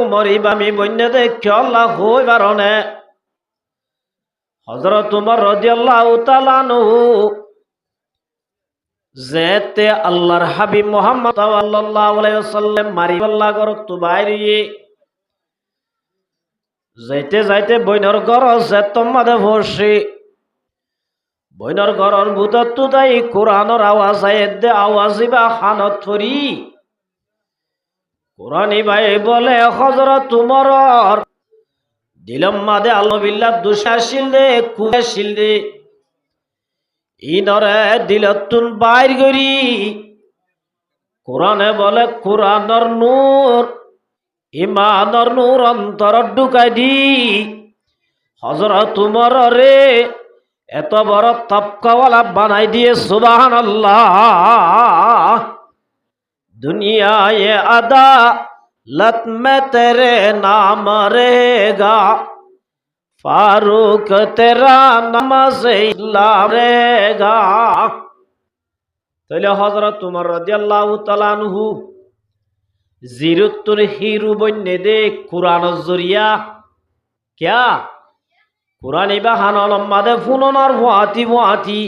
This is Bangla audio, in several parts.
উমর ইবামি বন্যে দেখে আল্লাহ হই বারণে হযরত উমর রাদিয়াল্লাহু তাআলা আনহু যেতে আল্লাহর হাবিব মুহাম্মদ সাল্লাল্লাহু আলাইহি ওয়াসাল্লাম মারি আল্লাহ করত বাইরে যাইতে যাইতে বইনর ঘর যেত মাদে বসে বইনর ঘরের ভিতর তুদাই কোরআনের আওয়াজ আইদে আওয়াজিবা খানত ফরি কোরআনি ভাই বলে হযরত উমরর দিলম মাদে আল্লাহ বিল্লাহ দুশাশিল দে কুশিল দে ইনরে দিলতুন বাইর করি কোরআনে বলে কোরআনের নূর ইমানের নূর অন্তর ঢুকাই দি হযরত উমর রে এত বড় তবকাওয়ালা বানাই দিয়ে সুবহানাল্লাহ দুনিয়ায়ে আদালত মে তেরে নাম रहेगा फारूक तेरा नमाज इस्लाम रहेगा তাহলে হযরত উমর রাদিয়াল্লাহু তাআলা আনহু জিরুতুর হিরু বন্যে দে কুরআনের জরিয়া क्या কুরআন ইবাহানল মাদে ফুননর ওয়াতি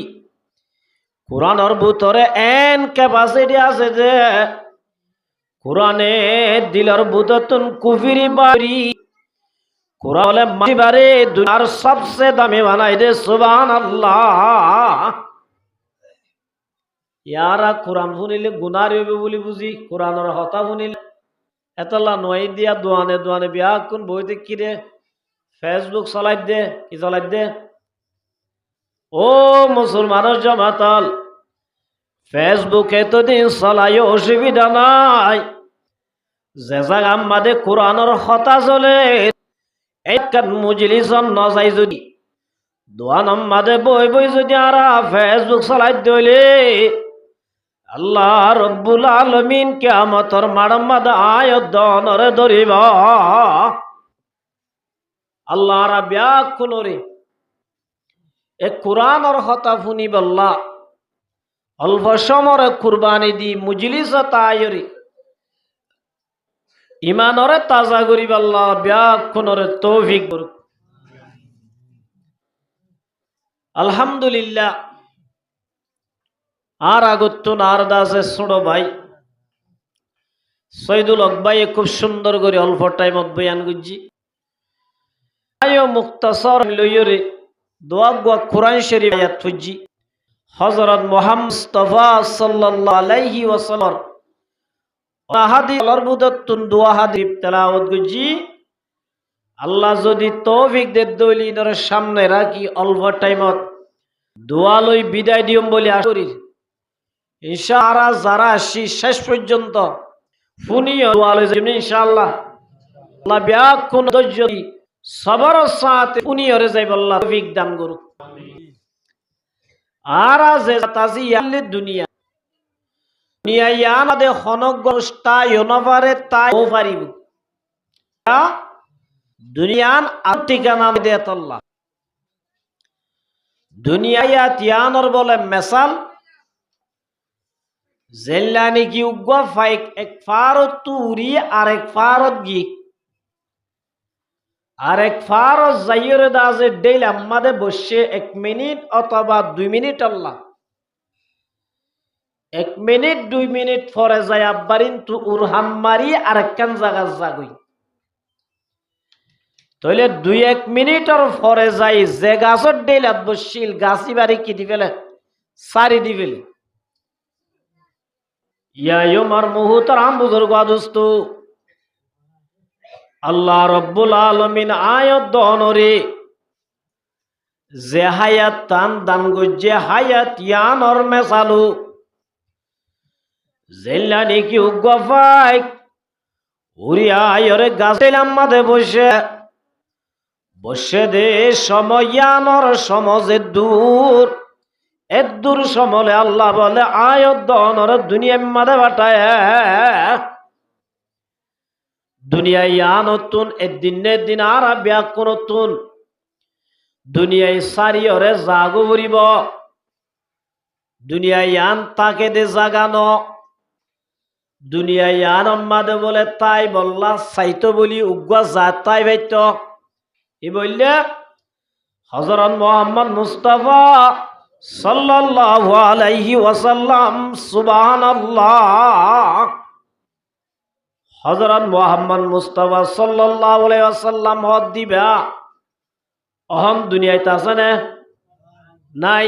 কুরআনের ভিতরে এন ক্যাপাসিটি আছে যে কুরআনে দিলের ভিতরতুন কুফরি বাড়ি কুরআন বলে মারিবারে দুনিয়ার সবচেয়ে দামি বানাই দে সুবহানাল্লাহ ইয়ারা কুরআন শুনিলে গুনাহ হইবে বলি বুঝি কুরআনের হতা শুনিলে এতলা নয় দিয়া দোয়ানে দোয়ানে বিয়া কোন বইতে কি রে ফেসবুক চলাই দে কি চলাই দে ও মুসলমানের জমাতাল ফেসবুক এতদিন চলাই অসুবিধা নাই যে জায়গা আমাদের কোরআনের হতা চলে একখান মজলিসন নজাই যদি দোয়ান আমাদের বই বই যদি আরা ফেসবুক চলাই দিলে আল্লাহ রব্বুল আলামিন কিয়ামতের মাড়ম মাদা আয়াত দনরে ধরিব আল্লাহ রা ব্যাকুনরে এ কোরআনের হতা ফুনি বল্লা অল্প সমরে কুরবানি দি মজলিস তায়রি ইমানরে তাজা করিব আল্লাহ ব্যাকুনরে তৌফিক করুক আলহামদুলিল্লাহ আর আগত্তুন আর দাসে ছোট ভাই সৈদুল হক ভাই খুব সুন্দর করে অল্প টাইমত বয়ান গুজি আয়ো মুক্তাসর লইরে দোয়া গোয়া কোরআন শরীফ আয়াত ফুজি হযরত মুহাম্মদ মুস্তাফা সাল্লাল্লাহু আলাইহি ওয়াসাল্লাম হাদিস লরবুদতুন দোয়া হাদিস তেলাওয়াত গুজি আল্লাহ যদি তৌফিক দে দলিনের সামনে রাখি অল্প টাইমত দোয়া লই বিদায় দিম বলি আসরি ইনশাআল্লাহ যারা আসি শেষ পর্যন্ত ফুনিও দোয়া লই যাবেন ইনশাআল্লাহ আল্লাহ ব্যাকুন ধৈর্য সবর সাথে ফুনিওরে যাইব আল্লাহ তৌফিক দান করুক আর যে তাজিয়াল দুনিয়া দুনিয়া ইয়ানাদে খনগস্তা ইনভারে তাই ও পারিব দুনিয়ান আতিকানা দে আল্লাহ দুনিয়া তিয়ানর বলে মেসাল জেল্লানি কি উগ্গা ফাইক এক ফারত তুরি আর এক ফারত গি আর এক ফারত যাইরে দাজে ডেল আমাদের বসে 1 মিনিট অথবা 2 মিনিট আল্লাহ 1 মিনিট 2 মিনিট পরে যায় আব্বারিন তু উরহাম মারি আর একখান জায়গা জাগই তাহলে 2-1 মিনিটের পরে যাই যে গাছের ডেলাত বসিল গাছি বাড়ি কি দিবেলে সারি দিবেলে ইয়ায়ুমার মুহতারাম বুজুর্গ দোস্ত আল্লাহ রব্বুল আলামিন আয়াত দনরে যে হায়াত তান দান গজে হায়াত ইয়ানর মেসালু জেল্লানি কি উগফাই উরিয়া আয়রে গাছিলাম মাঝে বসে বসে দে সময়ানর সমাজে দূর এদূর সমলে আল্লাহ বলে আয়াত দনরে দুনিয়ার মাঝে বাটায় দুনিয়ায় নতুন এদিনের দিন আর ব্যাকুন নতুন দুনিয়ায় সারিয়রে জাগো ভরিব দুনিয়ায় আন তাকে দে জাগানো দুনিয়ায় আনম্মাদে বলে তাই বললা চাইতো বলি উগ্রা যা তাই ভাইত ই বললে হযরত মুহাম্মদ মুস্তাফা সাল্লাল্লাহু আলাইহি ওয়াসাল্লাম সুবহানাল্লাহ হযরত মুহাম্মদ মুস্তাফা সাল্লাল্লাহু আলাইহি ওয়াসাল্লাম হদ দিবা অহম দুনিয়াতে আছে না নাই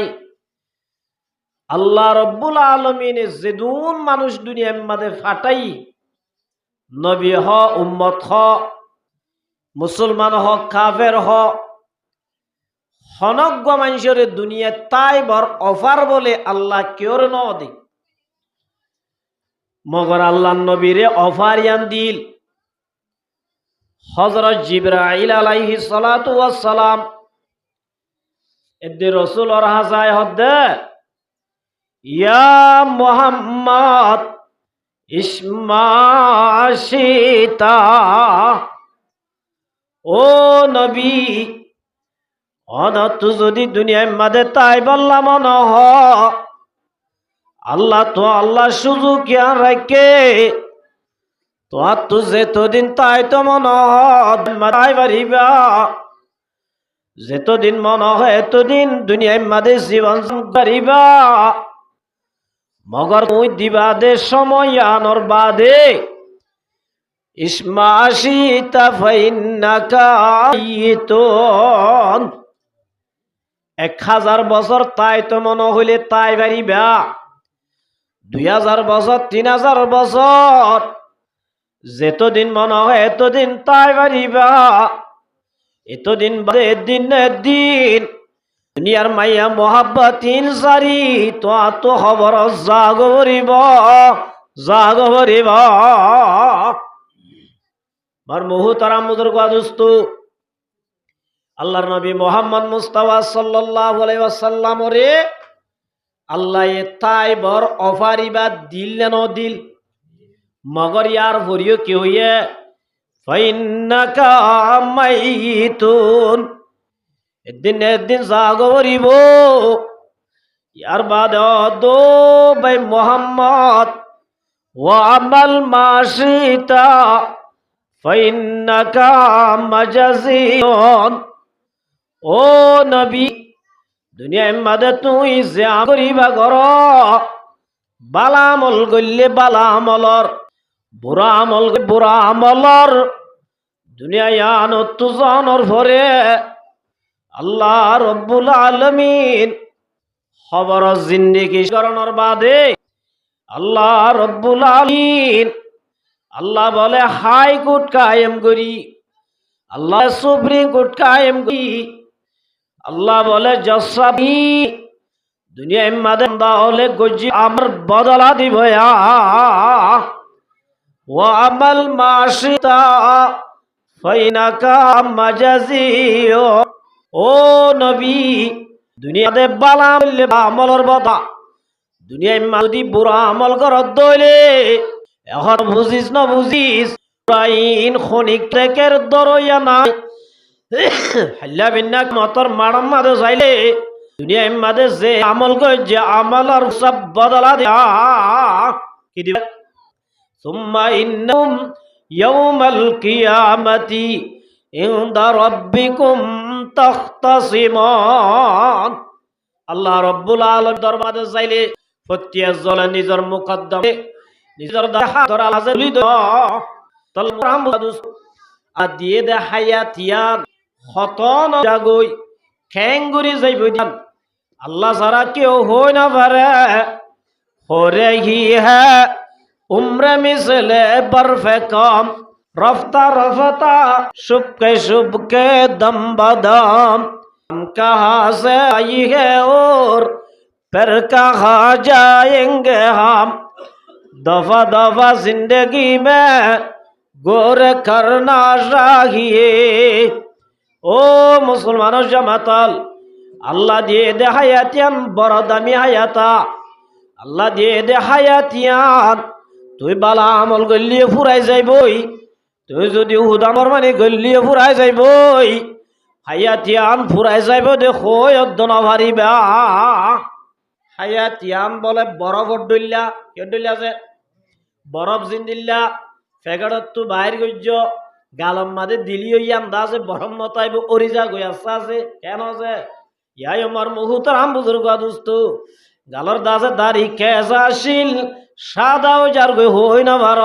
আল্লাহ রব্বুল আলামিনে যেদুন মানুষ দুনিয়ার মধ্যে ফাটাই নবী হ উম্মত হ মুসলমান হ কাফের হ হনজ্ঞ মানুষের দুনিয়া তাই বর অফার বলে আল্লাহ কেউর ন দে মগর আল্লাহ নবীরে অফার ইয়ান দিল হযরত জিবরাইল আলাইহিস সালাতু ওয়াস সালাম এদে রাসূল আর হাজায় হদ্দে ইয়া মুহাম্মদ ইসমাশিতা ও নবী অনত যদি দুনিয়ার মধ্যে তাই বললাম মনে হ আল্লাহ তো আল্লাহ সুযোগ ইয়ান রাখে তো আর তো যেতদিন তাই তো মনে হয় পারিবা যেতদিন মনে হয় এতদিন দুনিয়ার মধ্যে জীবন পারিবা মগর তুই দিবা দে সময় আনর বাদে ইসমাশিতা ফাইন্নাকা আইতুন 1000 বছর তাই তো মনে হইলে তাই পারিবা 2000 বছর 3000 বছর যেতদিন মনে হয় এতদিন তাই পারিবা এতদিন বাদে দিন দুনিয়ার মাইয়া মোহাব্বতিন সারি তো খবর জাগ ভরিব মার মুহতারাম বুজুর্গ দোস্ত আল্লাহর নবী মুহাম্মদ মুস্তাফা সাল্লাল্লাহু আলাইহি ওয়াসাল্লাম রে আল্লাহ তাই বর অফারিবা দিল ন দিল মগর ইয়ার ভরিও কি হইয়ে ফাইন্নাকা মাইতুন একদিন জাগ ভরিব ইয়ার বাদ দো ভাই মোহাম্মদ ওয়া আমাল মাশিতা ফাইন্নাকা মাজাজিউন ও নবী দুনিয়ার মধ্যে তুই যা করিবা কর বালা আমল গল্লে বালা আমলর বুড়া আমলর দুনিয়ায় আনত জানর ভরে আল্লাহ রব্বুল আলামিন খবর জিন্দেগি করণর বাদে আল্লাহ রব্বুল আলামিন আল্লাহ বলে হাই কোর্ট কায়েম করি আল্লাহ সুপ্রিম কোর্ট কায়েম করি আল্লাহ বলে জসাবি দুনিয়ায় মাদে হলে গজি আমার বদলা দিব ওয়া আমাল মাশিতা ফাইনাকা মাজাজিও ও নবী দুনিয়াতে বালা আমলের বদা দুনিয়ায় যদি বুড়া আমল করত দইলে এখন বুঝিস না বুঝিস আইন খনিক টেকের দরইয়া নাই হাল্লা বিন্নাক মতর মারাম মাদে চাইলে দুনিয়ায় মাদে যে আমল কই যে আমলের সব বদলা দিয়া কি দিবে সুম্মা ইন্নাহুম ইয়াউমাল কিয়ামাতি ইনদা রাব্বিকুম তাখতাসিমান আল্লাহ রব্বুল আলামিন দরবারে চাইলে প্রত্যেক জলে নিজের মুকদ্দমে নিজের দেখা ধরা হাজির দিয়ে দে হায়াতিয়ান হতন জাগই ঠেঙ্গুরি যাইব আল্লাহ ছাড়া কেউ হই না পারে হরে হি হ্যাঁ উমরে মিসলে বরফে কম রফতা রফতা শুবকে দম বদম कहाँ से आई है और फिर कहाँ जाएंगे हम दफा दफा जिंदगी में गौर करना चाहिए ও মুসলমানের জামাতাল আল্লাহ দিয়ে দে হায়াতিয়ান বড় দামি হায়াতা আল্লাহ দিয়ে দে হায়াতিয়ান তুই বালা আমল গল্লিয়ে ফুরাই যাইবই তুই যদি হুদামর মানে গল্লিয়ে ফুরাই যাইবই হায়াতিয়ান ফুরাই যাইব দেখো অদ্দনা ভারিবা হায়াতিয়ান বলে বরফর ডইলা কে ডইলা আছে বরফ জিন্দিল্লা ফেগড়ত বাইর গজ্য গালম মাদে দিলি ওই আন্দাজে বরফ নতাইব অরিজা গই আছে কেন আছে ইয়াই আমার মুহুতর আম বুজুর্গ দোস্ত গালর দাসে দাড়ি কেসা আসিল সাদাও যার গই হই না ভার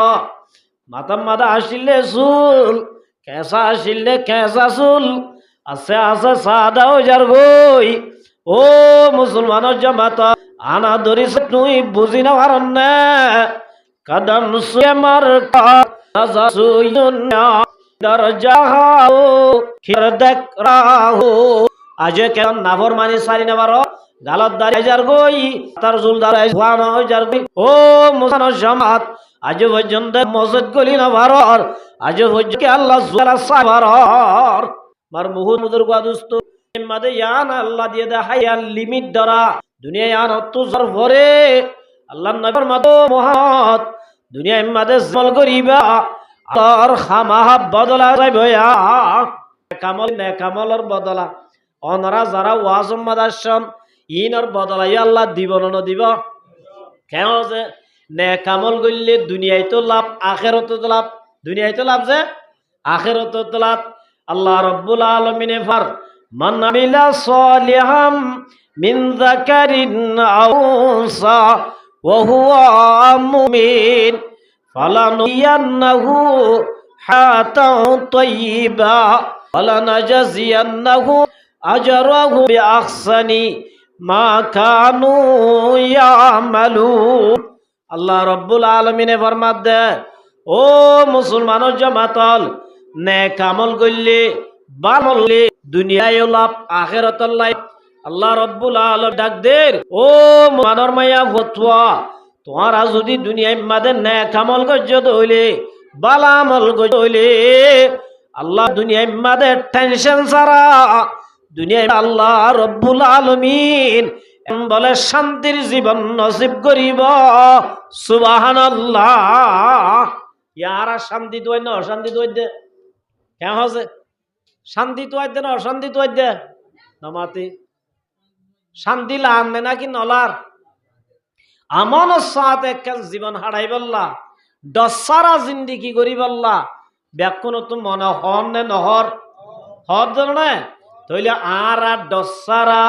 মাতাম মাদা আসিলে চুল কেসা আসিলে কেসা চুল আছে আছে সাদাও যার গই ও মুসলমানের জামাত আনা ধরিস তুই বুঝি না পার না কদম সুমার কাজা সুয়ুনা দরজাও খির দেখ রাহো আজ কেন নাভর মানি সারি না পার গালত দাঁড়িয়ে যার গই তার জুল দাঁড়ায় ভুয়ানো যার গই ও মুসলমানের জামাত আজ পর্যন্ত মসজিদ গলি না ভার আজ পর্যন্ত আল্লাহ জুলা সাবার মার মুহুদ মুদুর গাদুস্ত মাদে ইয়ান আল্লাহ দিয়ে দে হায়াল লিমিট দ্বারা দুনিয়া ইয়ান তুজার ভরে আল্লাহ নবীর মাদো মুহাম্মদ দুনিয়া মাদে জল করিবা আর খামাহা বদলা যাইব কামল নে কামলর বদলা অনরা যারা ওয়াজ মাদাসন ইনর বদলা আল্লাহ দিব না দিব কেন যে নে কামল করলে দুনিয়ায় তো লাভ আখেরত তো লাভ দুনিয়ায় তো লাভ যে আখেরত তো লাভ আল্লাহ রাব্বুল আলামিনে ফার মান আমিলা সালিহাম মিন যাকারিন আও উনসা ওয়া হুয়া মুমিন ফালানুয়ান্নাহু হাতাও তাইয়্যিবা ওয়ালানাজাজিয়ান্নাহু আজরাহু বিআহসানি মা কানু ইয়ামালুন আল্লাহ রাব্বুল আলামিনে ফরমাত দে ও মুসলমানের জামাতল নেক আমল করলে বামলে দুনিয়ায় লাভ আখিরাত লাভ আল্লাহ রাব্বুল আলামিন ডাক দের ও মানর মায়া ফতোয়া তোমরা যদি দুনিয়ায় মাদে নেক আমল গজ্জত হইলে বালা আমল গজ্জত হইলে আল্লাহ দুনিয়ায় মাদে টেনশন ছাড়া দুনিয়ায় আল্লাহ রাব্বুল আলামিন বলে শান্তির জীবন নসিব করিব সুবহানাল্লাহ ইয়ারা শান্তি তো না অশান্তি তো দে কেন হচ্ছে শান্তি তো দে না অশান্তি তো দে নামাতে শান্তি লানবে নাকি নলার আমন সাথ এক জীবন হারাই বললা দসারা জিন্দিগি করি বললা ব্যাকুন তো মনে হন নে নহর হর না তইলে আর দসারা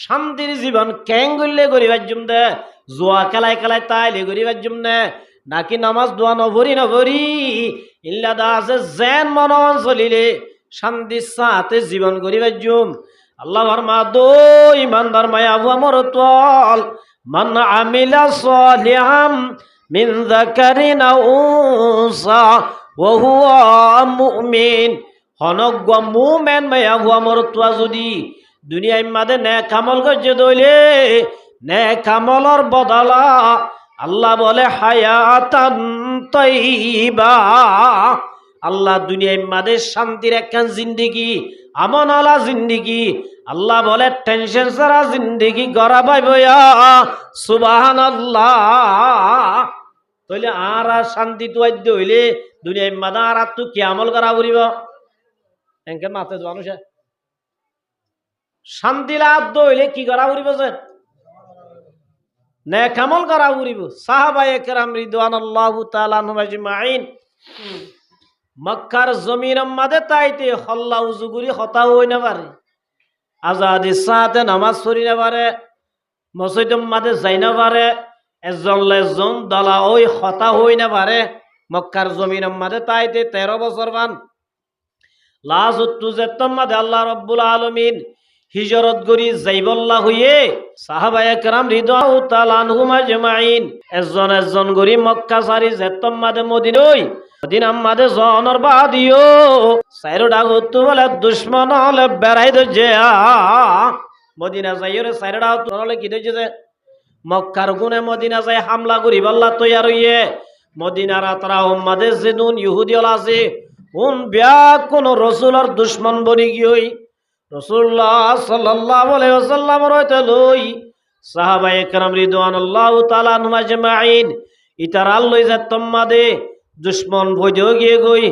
শান্তির জীবন কেং গলে করিবার জুম দে জুয়া খেলায় খেলায় তাইলে করিবার জুম নে নাকি নামাজ দোয়া নভরি নভরি ইল্লা দা আছে জেন মনন চলিলে শান্তির সাথে জীবন করিবার জুম আল্লাহ ফরমা দো ইমানদার মায়া আবু আমর তল মান আমিলা সালিহাম মিন যাকারিন আও উনসা ওয়া হুয়া মুমিন হনগ্য মুমিন মায়া আবু আমর তোয়া যদি দুনিয়ায় মাদে নেক আমল গজ্জে দইলে নেক আমলর বদলা আল্লাহ বলে হায়াতান তাইয়্যিবা আল্লাহ দুনিয়ায় মাদে শান্তির একখান জিন্দেগি আমনওয়ালা জিন্দেগি আল্লাহ বলে টেনশন ছাড়া জিন্দেগি গড়া পাইবয়া সুবহানাল্লাহ তাইলে আর শান্তি তুয়াদ্য হইলে দুনিয়ায় মাদা আর তো কি আমল করা করিব এনকে মাতে মানুষ শান্তি লাভ হইলে কি করা করিব যে নেক আমল করা করিব সাহাবায়ে কেরাম রিদওয়ানুল্লাহু তাআলা আনহুম আজমাইন মক্কার জমিন মাদে তাইতে হল্লা উজুগুরি হতা হই না পারে আজাদি সাথে নামাজ পড়ি না পারে মসজিদ মাদে যাই না পারে এজন দলা ওই হতা হই না পারে মক্কার জমিন মাদে তাইতে 13 বছর বান লাজুত্তু যেতম মাদে আল্লাহ রাব্বুল আলামিন হিজরত গরি যাইবল্লাহ হইয়ে সাহাবায়ে কেরাম রিদওয়ানু তাআলা আনহুম আজমাইন এজন গরি মক্কা সারি যেতম মাদে মদিনায় মদিনা মাদে জনর বাদিও সাইরো ডাগত বলে দুশমন হলে বেড়াই দে মদিনা যাইরে সাইরো ডাগত হলে কি দইছে যে মক্কার গুনে মদিনা যাই হামলা করি বল্লা তৈয়ার হইয়ে মদিনার তারা উম্মাদে যেনুন ইহুদি হল আছে কোন বিয়া কোন রসুলের দুশমন বনি গিয়ে রাসূলুল্লাহ সাল্লাল্লাহু আলাইহি ওয়াসাল্লাম রইতে লই সাহাবায়ে কেরাম রিদওয়ানুল্লাহু তাআলা আনহুম আজমাইন ইতারাল লই যেতম মাদে দুশমন ভইদে গিয়ে গই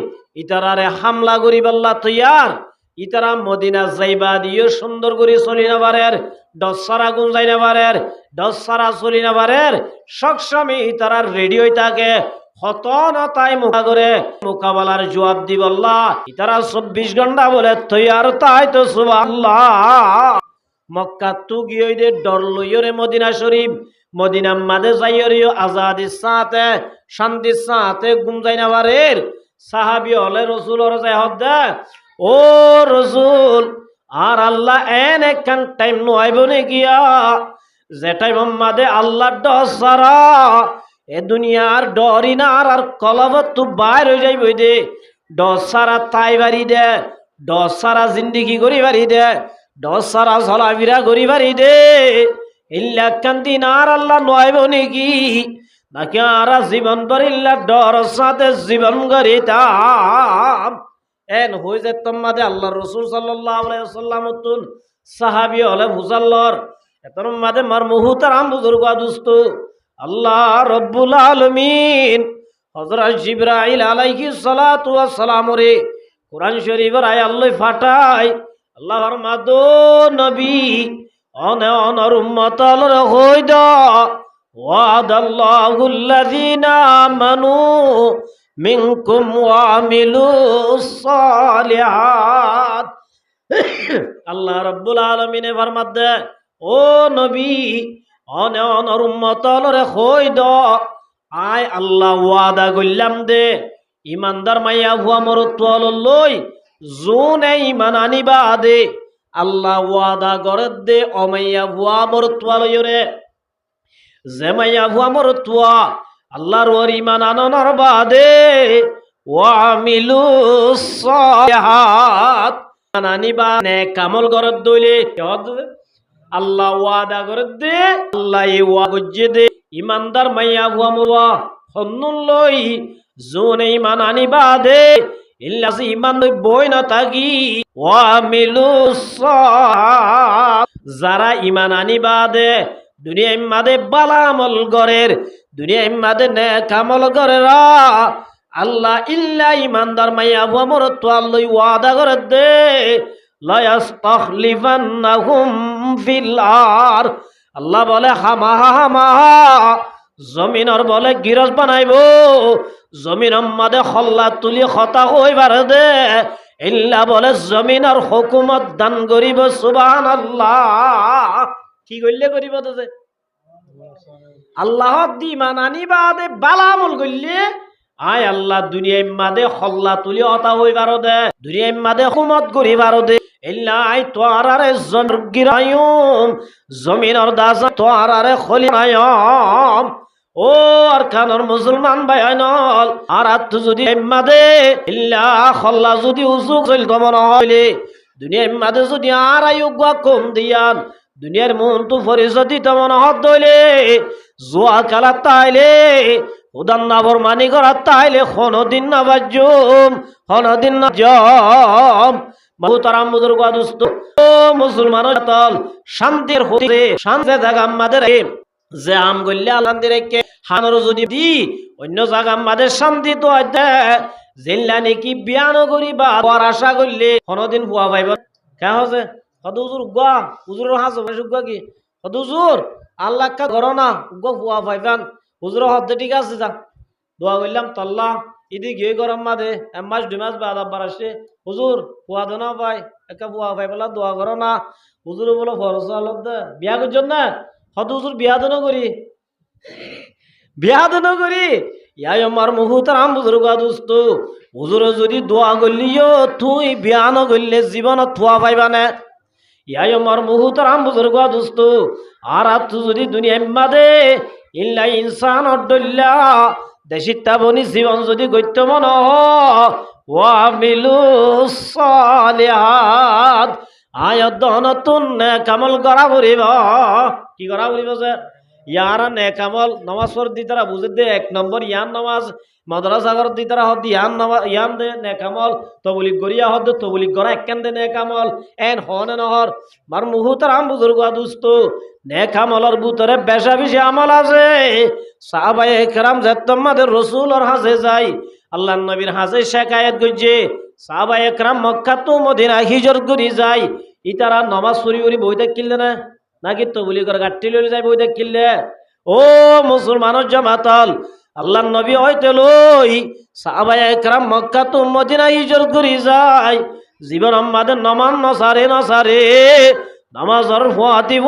ইতারারে হামলা করি বল্লা তৈয়ার ইতারা মদিনা যাইবা দিও সুন্দর করে চলি না পারের দশসারা গুণ যাই না পারের দশসারা চলি না পারের সবসময় ইতারা রেডি হই থাকে হত না তাই করে মোকাবেলার জবাব দিব আল্লাহ ইতারা 24 ঘন্টা বলে তৈয়ার তাই তো সুবহানাল্লাহ। মক্কা তু গিয়ে দে ডর লইরে মদিনা শরীফ মদিনা মাদে যাইরিও আজাদি সাথে শান্তি সাথে গুম যাই না বারের সাহাবী হলে রাসূলর যায় হদ্দা ও রাসূল আর আল্লাহ এন একখান টাইম নইব নে গিয়া যে টাইম মাদে আল্লাহর ডর সারা এ দুনিয়ার ডরি না আর কলবত তু বাইর হয়ে যাইব দে ডর সারা তাই বাড়ি দে ডর সারা জিন্দিগি করি বাড়ি দে ডর সারা চলাফেরা করি বাড়ি দে ইল্লা কান্দিন আর আল্লাহ নইব নাকি নাকি আর জীবন ভর ইল্লা ডর সাথে জীবন গড়িতাম এন হয়ে যে তোমাদের আল্লাহ রসুল সাল্লাল্লাহু আলাইহি ওয়াসাল্লাম তুন সাহাবী হলে বুঝাল্লর এতর মাদে মার মুহতারাম বুজুর্গ দোস্ত আল্লাহ রব্বুল আলামিন হযরত জিবরাইল আলাইহিস সালাতু ওয়াস সালাম রে কুরআন শরীফের আয়াত লই ফাটায় আল্লাহর মাদো নবী অনে অনর উম্মতর হই দ ওয়াদাল্লাহুল্লাযিনা আমানু মিনকুম ওয়া আমিলুস সালিহাত আল্লাহ রাব্বুল আলামিনে ফরমাত দে ও নবী অনে অনর উম্মতর হই দ আয় আল্লাহ ওয়াদা কইলাম দে ইমানদার মাইয়া হুয়া মরত্বল লই জুনে ইমান আনিবা দে আল্লাহ ওয়াদা করে দে অমাইয়া হুয়া মরত্বল রে যে মাইয়া হুয়া মরত্বা আল্লাহর ওর ইমান আননার বাদে ওয়া আমিলুস সালিহাত আনিবা নেক আমল করে দইলে আল্লাহ ওয়াদা করে দে আল্লাহ এই ওয়াদা গজ্জে দে ইমানদার মাইয়া হুয়া মরওয়া হন্নুন লই জুনে ইমান আনিবা দে ইল্লা সি ইমান লই বই না থাকি ওয়া আমিলুস সালিহাত যারা ইমান আনিবা দে দুনিয়া ইমাদে বালা আমল গরের দুনিয়া ইমাদে নেক আমল গরেরা আল্লাহ ইল্লা ইমানদার মাইয়া হুয়া মরত আল্লাহ ওয়াদা করে দে লা ইস্তাখলিফান্নাহুম ফিল আর আল্লাহ বলে হামা জমিনর বলে গিরজ বানাইব জমিন মাদে খল্লা তুলি খতা হইবার দে ইল্লা বলে জমিনর হুকুমত দান করিব সুবহানাল্লাহ কি করলে করিব তো যে আল্লাহ দি মানানি বাদে বালা আমল করলে আয় আল্লাহ দুনিয়া মাদে খল্লা তুলি অতা হইবার দে দুনিয়া মাদে হুকুমত করিবার দে ইল্লা আই তোয়ারারে জনগিরায়ুম জমিনর দাস তোয়ারারে খলিনায়ম ও আর কানর মুসলমান ভাই নল আর আত যদি মাদে ইল্লা খল্লা যদি উসুক চলতো মনে হইলে দুনিয়া মাদে যদি আর আয়ুগা কম দিয়ান দুনিয়ার মন তো ফরিজতি তেমন হত দইলে জোয়া খেলা তাইলে উদান নাবর মানি করা তাইলে কোনদিন না বাজুম কোনদিন না জম বহুতারাম বুজুর্গ দোস্ত ও মুসলমান তল শান্তির হতে শান্তি জায়গা আমাদের যে আম গল্লে আলান্দির কে হানর যদি দি অন্য জায়গা আমাদের শান্তি তো আছে জেলা নাকি বিয়ান করি বা আশা করলে কোনদিন ফুয়া পাইব কে হচ্ছে হদুজুর গা হুজুর হাস গা কি হদুজুর আল্লাহ কা ঘর না গো ফুয়া পাইবান হুজুর হদ্দে ঠিক আছে যা দোয়া করলাম তল্লা ইদি গিয়ে গরম মাদে মাস 2 মাস বাদ আবার আসে হুজুর ফুয়া দনা পাই একা ফুয়া পাই বলা দোয়া করো না হুজুর বলো ফরজ আলত দে বিয়া করছেন না হদুজুর বিয়া দন করি ইয়াই আমার মুহতারাম বুজুর্গ দোস্ত হুজুর যদি দোয়া করলিও তুই বিয়া ন করলে জীবন থুয়া পাইবা না ইয়াই আমার মুহতারাম বুজুর্গ দোস্ত আর আত যদি দুনিয়া মাদে ইল্লা ইনসান অডল্লা দেশিতা বনি জীবন যদি গত্য মন ওয়া আমিলুস সালিহাত আয়াত নতুন কামল করা করিব কি করা করিব যে ইয়ারা নেকামল নামাজ পড় দি তারা বুঝে দে 1 নম্বর ইয়ান নামাজ মাদ্রাসা ঘর দি তারা হদ ইয়ান নামাজ ইয়ান দে নেকামল তবলিগ গরিয়া হদ তবলিগ গরা একখান দে নেকামল এন হন নহর মার মুহতারাম বুজুর্গ দোস্ত নেকামলর ভিতরে বেশা বেশি আমল আছে সাহাবায়ে কেরাম জাত্তমাদের রাসূলর হাজে যাই আল্লাহর নবীর হাজে শিকায়েত গজে সাহাবায়ে কেরাম মক্কা তো মদিনা হিজরত করি যায় ইতারা নামাজ পড়ি পড়ি বই দেখিলে না নাকি তবলিগর গাট্টি লই যায় বই দেখিলে ও মুসলমানের জামাতাল আল্লাহর নবী হইতে লই সাহাবায়ে একরাম মক্কা তো মদিনা হিজরত করি যায় জীবন আমাদের নমান নসারে নামাজর ফুয়াতি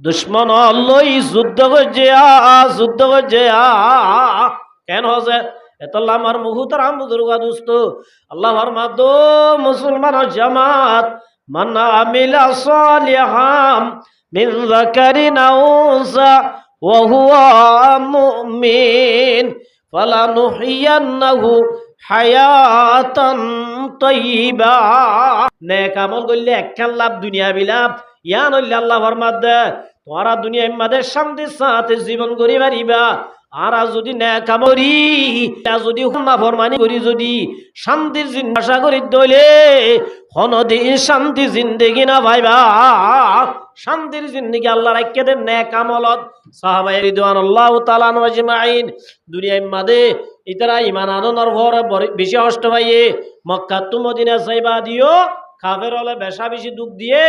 দুশ্মন লই যুদ্ধ করছে কেন হচ্ছে এতল্লা আমার মুহুতারাম বুজুর্গা দুস্ত আল্লাহর মাদ্দ মুসলমান জামাত মান আমিলা সালিহাম মিন যাকারিন আও উনসা ওয়া হুয়া মুমিন ফালানুহিয়ান্নাহু হায়াতান তাইয়্যিবা নেক আমল করলে একখান লাভ দুনিয়া বিলাপ ইয়ান হইলে আল্লাহর মাদ্দে তোরা দুনিয়ার মাঝে শান্তির সাথে জীবন করি পারিবা আর যদি নেক আমরি যদি নাফরমানি করি যদি শান্তির আশা করি দইলে কোনদিন শান্তি জিন্দেগি না পাইবা শান্তির জিন্দেগি আল্লাহ রাখিয়ে দেন নেক আমলত সাহাবায়ে রিদওয়ানুল্লাহু তাআলা আজমাইন দুনিয়ার মাঝে ইতারা ঈমান আনর ভর বেশি কষ্ট পাইয়ে মক্কা তো মদিনা যাইবা দিও কাফের হলে বেশা বেশি দুঃখ দিয়ে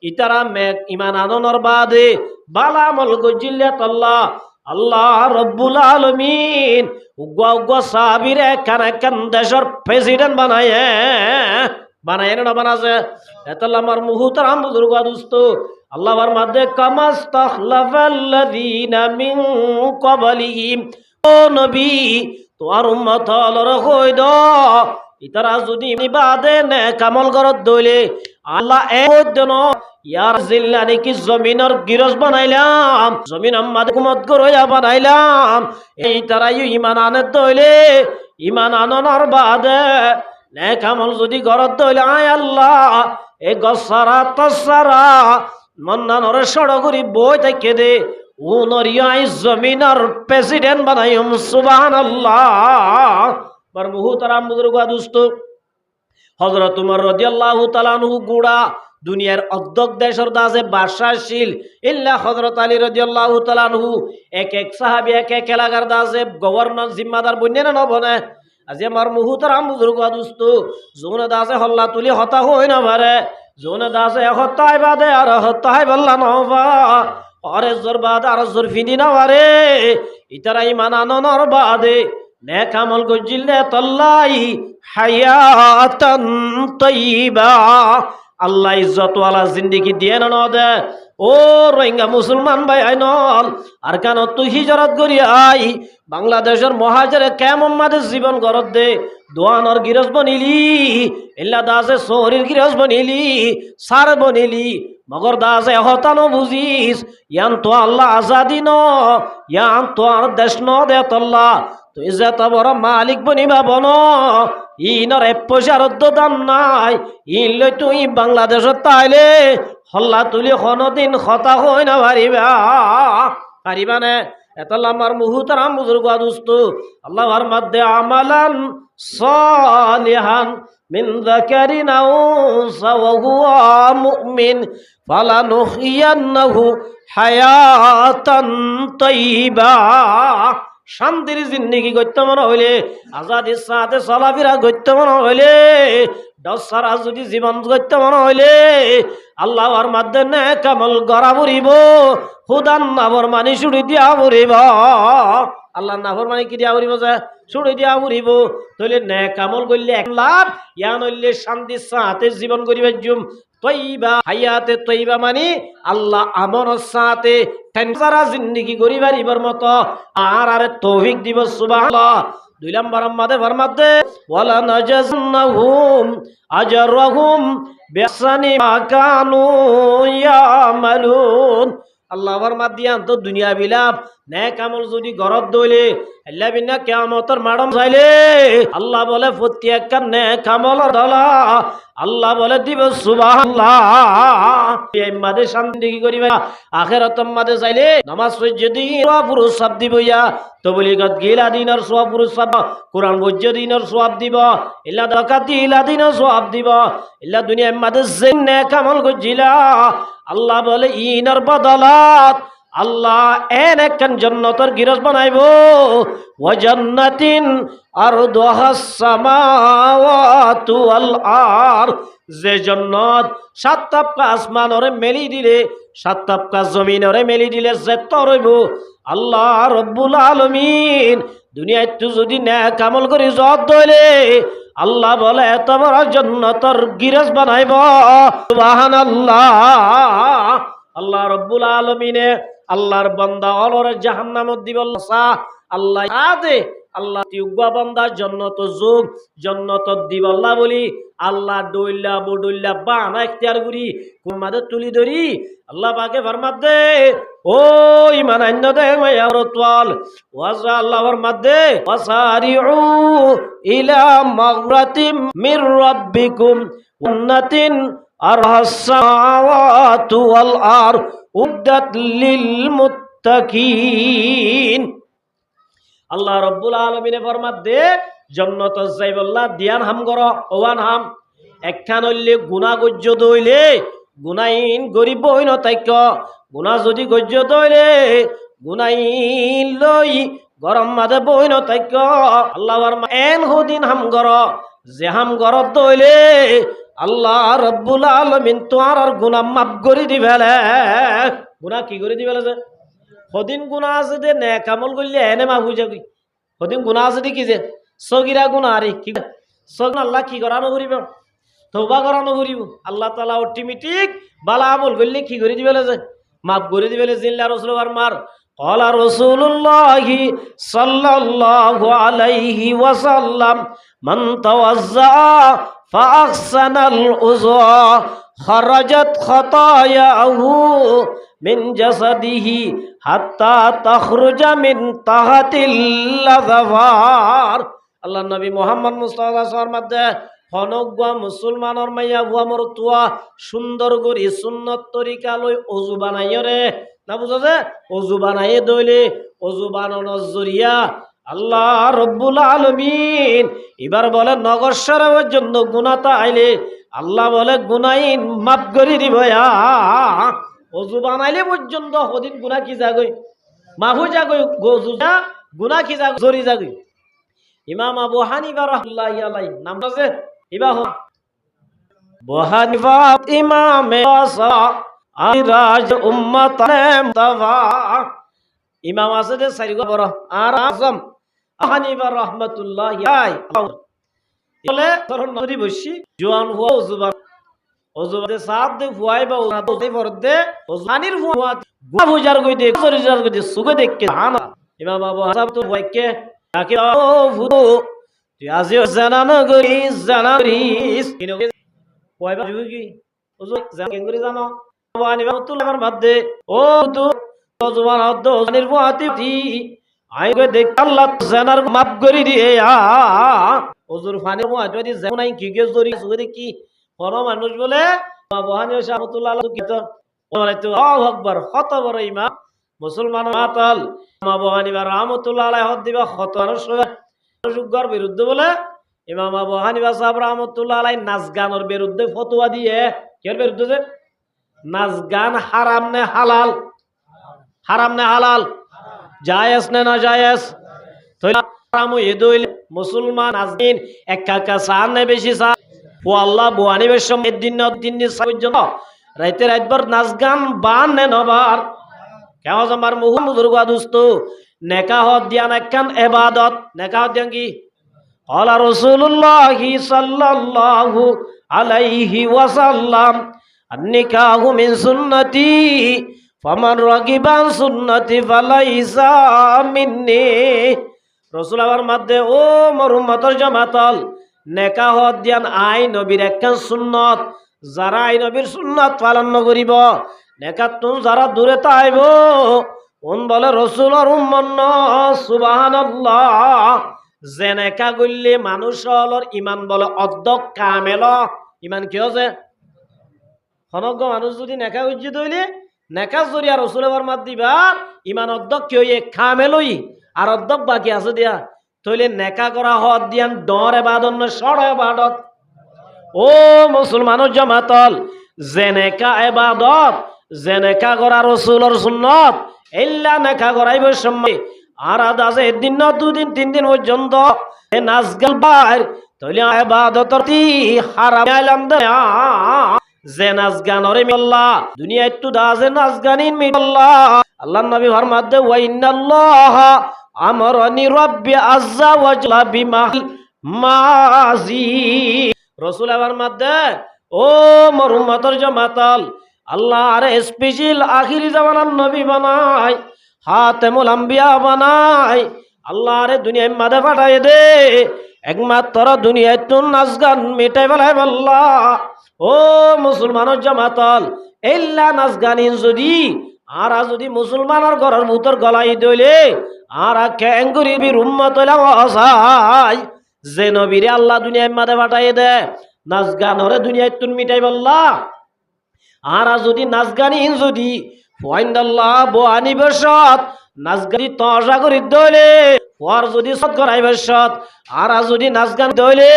ইতারা মেঘ ঈমান আনর বাদে বালা আমল গজিল্লা আল্লাহ আল্লাহ রব্বুল আলামিন উগ্গা সাহাবীর একখান দেশের প্রেসিডেন্ট বানায় না বানাছে এতলা আমার মুহুতারাম বুজুর্গা দুস্ত আল্লাহর মধ্যে কামাস্তাখলাফাল্লাযীনা মিন ক্বাবলিহিম ও নবী তোর উম্মত হলর কই দ ইতারা যদি বাদে নেক আমল করত দইলে আল্লাহ এক দেন ইয়ার জিল্লানি কি জমিনের গিরজ বানাইলাম জমিন আমাদের হুকুমত করিয়া বানাইলাম এই তারাই ঈমান আনে দইলে ঈমান আনর বাদে নেক আমল যদি করত দইলে আয় আল্লাহ এ গসারা তসারা মন্নানরে সড় করি বই থেকে দে উনরিয়াই জমিনের প্রেসিডেন্ট বানাইম সুবহানাল্লাহ বার মুহুতারাম বুজুর্গ দুস্ত হযরত উমর রাদিয়াল্লাহু তাআলা আনহু গুড়া দুনিয়ার অর্ধেক দেশের দাসে বাদশাহশীল ইল্লা হযরত আলী রাদিয়াল্লাহু তাআলা আনহু এক সাহাবী এক এলাকার দাসে গভর্নর জিম্মাদার বন্যে না বনে আজি আমার মুহুতারাম বুজুর্গ দুস্ত জোনে দাসে হল্লা তুলি হতা হই না পারে জোনে দাসে হতাই বাদে আর হতাই বললা নবা আরে জোর বাদ আর জোর ফিনি না পারে ইতারা ঈমান আনর বাদে নেক আমল গজিলে তল্লাই হায়াতান তাইয়্যিবা আল্লাহ ইজ্জত ওয়ালা জিন্দেগি দিয়ে না দে ও রোহিঙ্গা মুসলমান ভাই আইনল আর কেন তুই হিজরত করি আই বাংলাদেশের মহাজরে কেমন মাদের জীবন গরত দে দোয়ানর গিরজ বনিলি এল্লা দাসে শহরের গিরজ বনিলি সার বনিলি মগর দাসে হতানো বুঝিস ইয়ান তো আল্লাহ আজাদি ন ইয়ান তো আর দেশ ন দে তল্লা তুই যে তো বড় মালিক বনিবা বন ইনর এক পয়সার দাম নাই ইন লই তুই বাংলাদেশত তাইলে হল্লা তুলি কোনদিন হতা হই না পারিবা নে এতলা আমার মুহুতারাম বুজুর্গ দুস্ত আল্লাহর মধ্যে আমালান সালিহান মিন যাকারিন আও উনসা ওয়া হুয়া মুমিন ফালানুহিয়ান্নাহু হায়াতান তাইয়্যিবা শান্তির জিন্দেগি করতে মনে হইলে আজাদির সাথে চলাফেরা করতে মনে হইলে দশারা যদি জীবন করতে মনে হইলে আল্লাহর মাধ্যমে নেক আমল গড়া পড়িব খুদার নাফরমানি ছুড়ি দিয়া পড়িব আল্লাহর নাফরমানি কি দিয়া পড়িব যে ছুড়ি দিয়া পড়িব তাহলে নেক আমল করলে এক লাভ ইয়ান হইলে শান্তির সাথে জীবন করিবার জুম তৈবা হায়াতে তৈবা মানে আল্লাহ আমার সাথে টেনসারা জিন্দেগি করিবার ইবার মতো আর আরে তৌফিক দিব সুবহানাল্লাহ দুই নম্বর আমাদের ফরমাতে ওয়ালা নাজাজনাহুম আজরাহুম বিহসানি মা কানু ইয়ামালুন আল্লাহ ফরমাত দিয়ান তো দুনিয়া বিলাপ নেক আমল যদি গরত দইলে আল্লাহ বিনা কিয়ামতের মাডম চাইলে আল্লাহ বলে প্রত্যেকটা নেক আমলের দলা আল্লাহ বলে দিব সুবহানাল্লাহ এই মাদে শান্তি কি করিবা আখিরাতের মাদে চাইলে নামাজ যদি পুরুষ সব দিবইয়া তবলিগত গিলা দিনের সওয়াব পুরুষ সব কোরআন বজ্জ দিনের সওয়াব দিব ইল্লা যাকাত দিলা দিনের সওয়াব দিব ইল্লা দুনিয়ার মাদে যে নেক আমল গজিলা আল্লাহ বলে ইনার বদলাত আল্লাহ এন একখান জান্নাতের গিরজ বানাইব ওয়া জান্নাতিন আরদুহাস সামাওয়াতু ওয়াল আরদ যে জান্নাত সাত তাবকা আসমান ওরে মেলি দিলে সাত তাবকা জমিন ওরে মেলি দিলে যে তরইব আল্লাহ রব্বুল আলামিন দুনিয়ায় তুই যদি নেক আমল করি জব দইলে আল্লাহ বলে এত বড় জান্নাতের গিরজ বানাইব সুবহানাল্লাহ। আল্লাহ রব্বুল আলামিনে আল্লাহর বান্দা অলরে জাহান্নামত দিব আল্লাহ আদে আল্লাহ তিউগা বান্দা জান্নাত যোগ জান্নাত দিব আল্লাহ বলি আল্লাহ দইল্লা বডইল্লা বানা ইখতিয়ার করি কুমাদে তুলি ধরি আল্লাহ পাকে ফরমাত দে ও ঈমান আন্য দে মায়ারতওয়াল ওয়াজা আল্লাহ ফরমাত দে ওয়াসারিউ ইলা মাগরাতিম মির রাব্বিকুম উন্নাতিন আরহাস সামাওয়াতু ওয়াল আরদ উদ্দাত লিল মুত্তাকিন। আল্লাহ রব্বুল আলামিনে ফরমাত দে জান্নাত যাইবল্লাহ দিয়ান হাম গর ওয়ান হাম একখান হইলে গুনাহ গজ্য দইলে গুনাইন গরিব হইন তাইক গুনাহ যদি গজ্য দইলে গুনাইন লই গরম মাদে বইন তাইক আল্লাহ ফরমা এন হদিন হাম গর যে হাম গর দইলে আল্লাহ রব্বুল আলামিন তোমার আর গুনাহ মাফ করে দিবেলে। গুনাহ কি করে দিবেলে যে হদিন গুনাহ আছে দে নেক আমল করলে এনে মাফ হয়ে যাবি হদিন গুনাহ আছে দি কি যে সগিরা গুনাহ আরে কি সগনা আল্লাহ কি করানো করিব তওবা করানো করিব আল্লাহ তাআলা অটোমেটিক বালা আমল করলে কি করে দিবেলে যে মাফ করে দিবেলে জিল্লা রাসূল ফরমার قال رسول الله صلى الله عليه وسلم من توضأ فأحسن الوضوء خرجت خطاياه من جسده حتى تخرج من تحت الأظفار। আল্লাহ নবী মুহাম্মদ মুস্তাফা সাল্লাল্লাহু আলাইহি ওয়াসাল্লাম হনগ্বা মুসলমানর মাইয়া বুয়া মরতুয়া সুন্দর করে সুন্নত তরিকা লই ওযু বানাইয় রে না বুঝো যে ওযু বানাইয়ে দইলে ওযু বানানোর জরিয়া আল্লাহ রব্বুল আলামিন এবার বলে নগর শরীফের জন্য গুনাহটা আইলে আল্লাহ বলে গুনাইন মাফ করে দিব ওযু বানাইলে পর্যন্ত হদিন গুনাহ কি যাগই মাফ হয়ে যাগই গোজুটা গুনাহ কি যাগ জরি যাগই। ইমাম আবু হানিফা রাহমাতুল্লাহি আলাইহি নাম আছে ইবাহ আবু হানিফা ইমামে আরাজ উম্মত মুস্তাফা ইমাম আছে যে চারি বড় আর আজম হানিফা রাহমাতুল্লাহি আলাইহি বলে তরুণ নদী বসি জোয়ান হুয়া ওজুবান ওজুবাতে সাত দে ফুয়াই বা ওজুতে পরদে ওজানির ফুয়া গুয়া বুজার কই দে সরিজার কই দে সুগে দেখকে আনা ইমাম আবু হাসাব তো ভাইকে তাকে ও ফুদু তুই আজিও জানানো করি জানা করিস কয়বা কি ওজু জান করি জানো আবু হানিফা রাহমাতুল্লাহি মধ্যে ও তো ওজুবান হদ ওজানির ফুয়াতি আইগে দেখ আল্লাহ জানার মাফ করে দিয়ে ওজুর ফানের মুআ যদি জানাই কি গে জরি সুগে কি কোন মানুষ বলে আবু হানিফা রাহমাতুল্লাহি আলাইহি কি তো বলে তো আল্লাহু আকবার কত বড় ইমাম মুসলমান মাতাল আবু হানিফা রাহমাতুল্লাহি আলাইহি হদ দিবা কত মানুষ সুগর বিরুদ্ধে বলে ইমাম আবু হানিফা সাহেব রাহমাতুল্লাহি আলাইহি নাচ গানের বিরুদ্ধে ফতোয়া দিয়ে এর বিরুদ্ধে যে নাচ গান হারাম নে হালাল হারাম নে হালাল জায়েজ না না জায়েজ তো হারাম এ দইল মুসলমান আজদিন একা সান নে বেশি সা ও আল্লাহ বুয়ানি বেশম দিন দিন পর্যন্ত রাইতে রাতভর নাচ গান বান নে নবার কেন আমার মুহুম বুজুর্গ দোস্ত নেকাহ দিয়ান একখান ইবাদত নেকাহ দিয়ান কি قال رسول الله صلى الله عليه وسلم النكاح من سنتي فمن رغب عن سنتي فليس مني রাসূল আমার মধ্যে ও মোর উম্মতের জামাতাল নেকাহ দিয়ান আই নবীর একখান সুন্নত যারা আই নবীর সুন্নত পালন করিব নেকাত তুম যারা দূরে তাইব কোন বলে রাসূলের উম্মত সুবহানাল্লাহ যে নেকা গল্লে মানুষের ইমান বলে অর্ধ কামেল ইমান কি আছে হনজ্ঞ মানুষ যদি নেকা উজ্জি দইলে নেকা জরিয়া রাসূলের ফরমাত দিবা ইমান অর্ধ কি হইয়ে কামেলই আর অর্ধ বাকি আছে দিয়া তইলে নেকা করা হদ দিয়ান ডর ইবাদত না সর ইবাদত ও মুসলমানের জামাতল যে নেকা ইবাদত যে নেকা করা রাসূলের সুন্নত ইল্লা নাকা করাইব সময় আর আদাসে একদিন না দুদিন 3 দিন পর্যন্ত এ নাচ গান বাইর তইলে ইবাদততি হারাম আলাম দে যে নাচ গানরে আল্লাহ দুনিয়া একটু দাজে নাচ গানিন মি আল্লাহর নবী ফরমাত দে ওয়া ইন্নাল্লাহ আমারানি রাব্বি আযজা ওয়া জাল্লা বিমা মাজি রাসূল ফরমাত দে ও মোর উম্মতের জামাতাল আল্লাহ আরে স্পেশাল আখিরি জামানার নবী বানায় হাতেমুল আম্বিয়া বানায় আল্লাহ আরে দুনিয়ায় মাদে পাঠায় দে একমাত্র দুনিয়ায় তো নাচ গান মেটাই বেলায় আল্লাহ ও মুসলমানের জামাতাল এল্লা নাচ গানিন যদি আর যদি মুসলমানের ঘরের ভিতর গলাই দইলে আর ক্যাঙ্গুরি বীর উম্মত হইলাম যে নবীরে আল্লাহ দুনিয়ায় মাদে পাঠায় দে নাচ গানরে দুনিয়ায় তুন মিটাই বললা আর যদি নাচ গানিন যদি ফয়ন্দাল্লাহ বোয়ানি বসত নাচ গানি তসা করি দইলে পর যদি সৎ করাই বসত আর যদি নাচ গান দইলে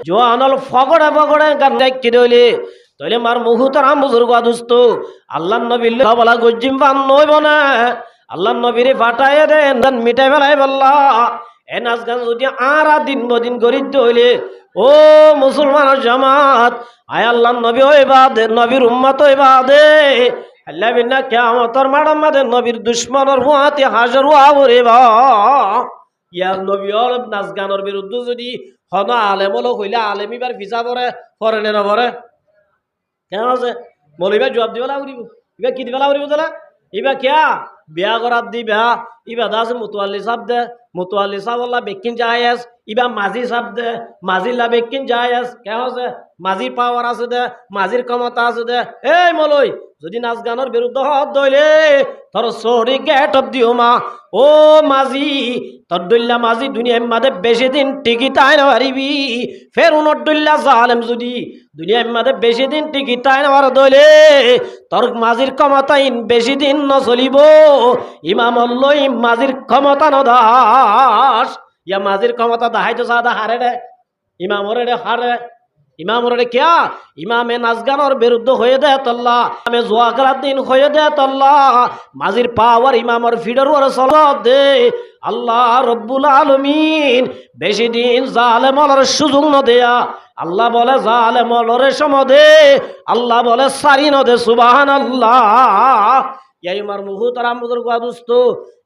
জোয়ানল ফগড়ে ফগড়ে গান গাইকি দইলে তইলে মার মুহুতর আম বুজুর্গ দুস্ত আল্লাহ নবীর বলা গজ্জিম পান নইব না আল্লাহ নবীরে ফাটাইয়ে দেন মিটাই ফেলাই বললা এ নাচ গান যদি আর দিন বদিন করি দইলে ও মুসলমানের জামাত আয় আল্লাহ নবী হইবা দে নবীর উম্মত হইবা দে আল্লাহ বিনা কিয়ামতের মাঠে মাঝে নবীর দুশমনের হুয়াতে হাজার হওয়ারে বা ইয়ার নবী আর নাচ গানের বিরুদ্ধে যদি হন আলেম হলো কইলে আলেম এবার ভিসা পরে না পরে কেন আছে মৌলবী জবাব দিবেলা উড়িব ইবা কি দিবেলা উড়িব তোলা ইবা কিয়া বিয়া করার দি বিয়া ইবা দাস মুতওয়াল্লি সাহেব দে মুতওয়াল্লি সাহেব আল্লাহ বেকিন জায়েজ ইবা মাঝি সাহেব দে মাঝিল্লা বেকিন জায়েজ কেন আছে মাঝির পাওয়ার আছে দে মাঝির ক্ষমতা আছে দে এই মলই যদি নাচ গানের বিরুদ্ধে হত দইলে তোর সরি গেট অব দিও মা ও মাঝি তোর দইল্লা মাঝি দুনিয়ার মাঝে বেশি দিন টিকিটাই না পারিবি ফের উনর দইল্লা জালেম যদি দুনিয়ার মাঝে বেশি দিন টিকিটাই না পার দইলে তোর মাঝির ক্ষমতা বেশি দিন ন চলিব ইমাম লই মাঝির ক্ষমতা নদাস ইয়া মাঝির ক্ষমতা দাহাই তো সাদা হারে রে ইমামরে রে হারে ইমামরে কিয়া ইমামে নাচ গানের বিরুদ্ধে হয়ে দে তল্লা আমি জোয়া খেলার দিন হয়ে দে তল্লা মাঝির পাওয়ার ইমামর ফিডার ওর চলত দে আল্লাহ রব্বুল আলামিন বেশি দিন জালেমর সুযোগ ন দেয়া আল্লাহ বলে জালেমরে সময় দে আল্লাহ বলে সারি ন দে সুবহানাল্লাহ ইয়াই মার মুহুতারাম বুজুর্গ দুস্ত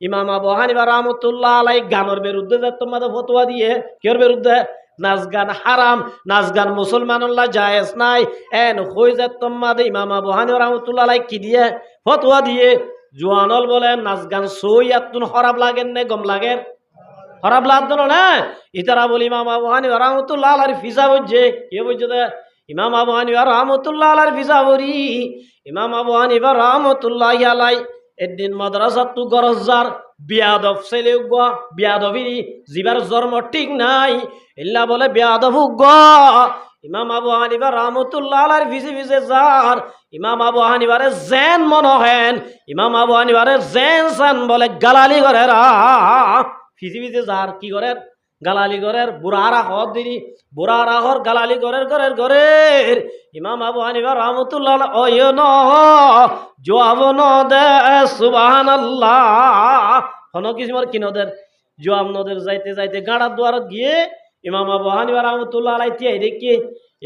ইমাম আবু হানিফা রাহমাতুল্লাহ আলাইহি গানের বিরুদ্ধে যে তোমাদের ফতোয়া দিয়ে কির বিরুদ্ধে নাচ গান হারাম নাচ গান মুসলমানুল্লাহ জায়েজ নাই এন হই যে তোমাদের ইমাম আবু হানিফা রাহমাতুল্লাহ আলাইহি কি দিয়ে ফতোয়া দিয়ে জোয়ানল বলে নাচ গান সইয়াতুন খারাপ লাগেন না গম লাগের খারাপ লাগতো না ইতারা বলি ইমাম আবু হানিফা রাহমাতুল্লাহ আলাইহি ফিসা বুঝে কি বুঝে দে ইমাম আবু হানিফা রাহমাতুল্লাহ আলাইহি ফিসা বরি ইমাম আবু হানিফা রাহমাতুল্লাহি আলাইহি একদিন মাদ্রাসাত তু গরজার বিয়াদব ছেলে গো বিয়াদবিরি জিবার জন্ম ঠিক নাই ইল্লা বলে বিয়াদব গো ইমাম আবু হানিফা রাহমাতুল্লাহ আলাইহি ফিসে ফিসে যার ইমাম আবু হানিফারে জেন মনে হেন ইমাম আবু হানিফারে জেন সান বলে গালালি করে রা ফিসে ফিসে যার কি করে গালালি গরের বুড়ারা হদ দিনি বুড়ারা হর গালালি গরের ইমাম আবু হানিফা রাহমাতুল্লাহ ওয় ন জবাব ন দে সুবহানাল্লাহ হন কিসমর কিনদের জবাব নদের যাইতে যাইতে গাড়ার দুয়ারত গিয়ে ইমাম আবু হানিফা রাহমাতুল্লাহ আলাইহি তিয়াই দেখি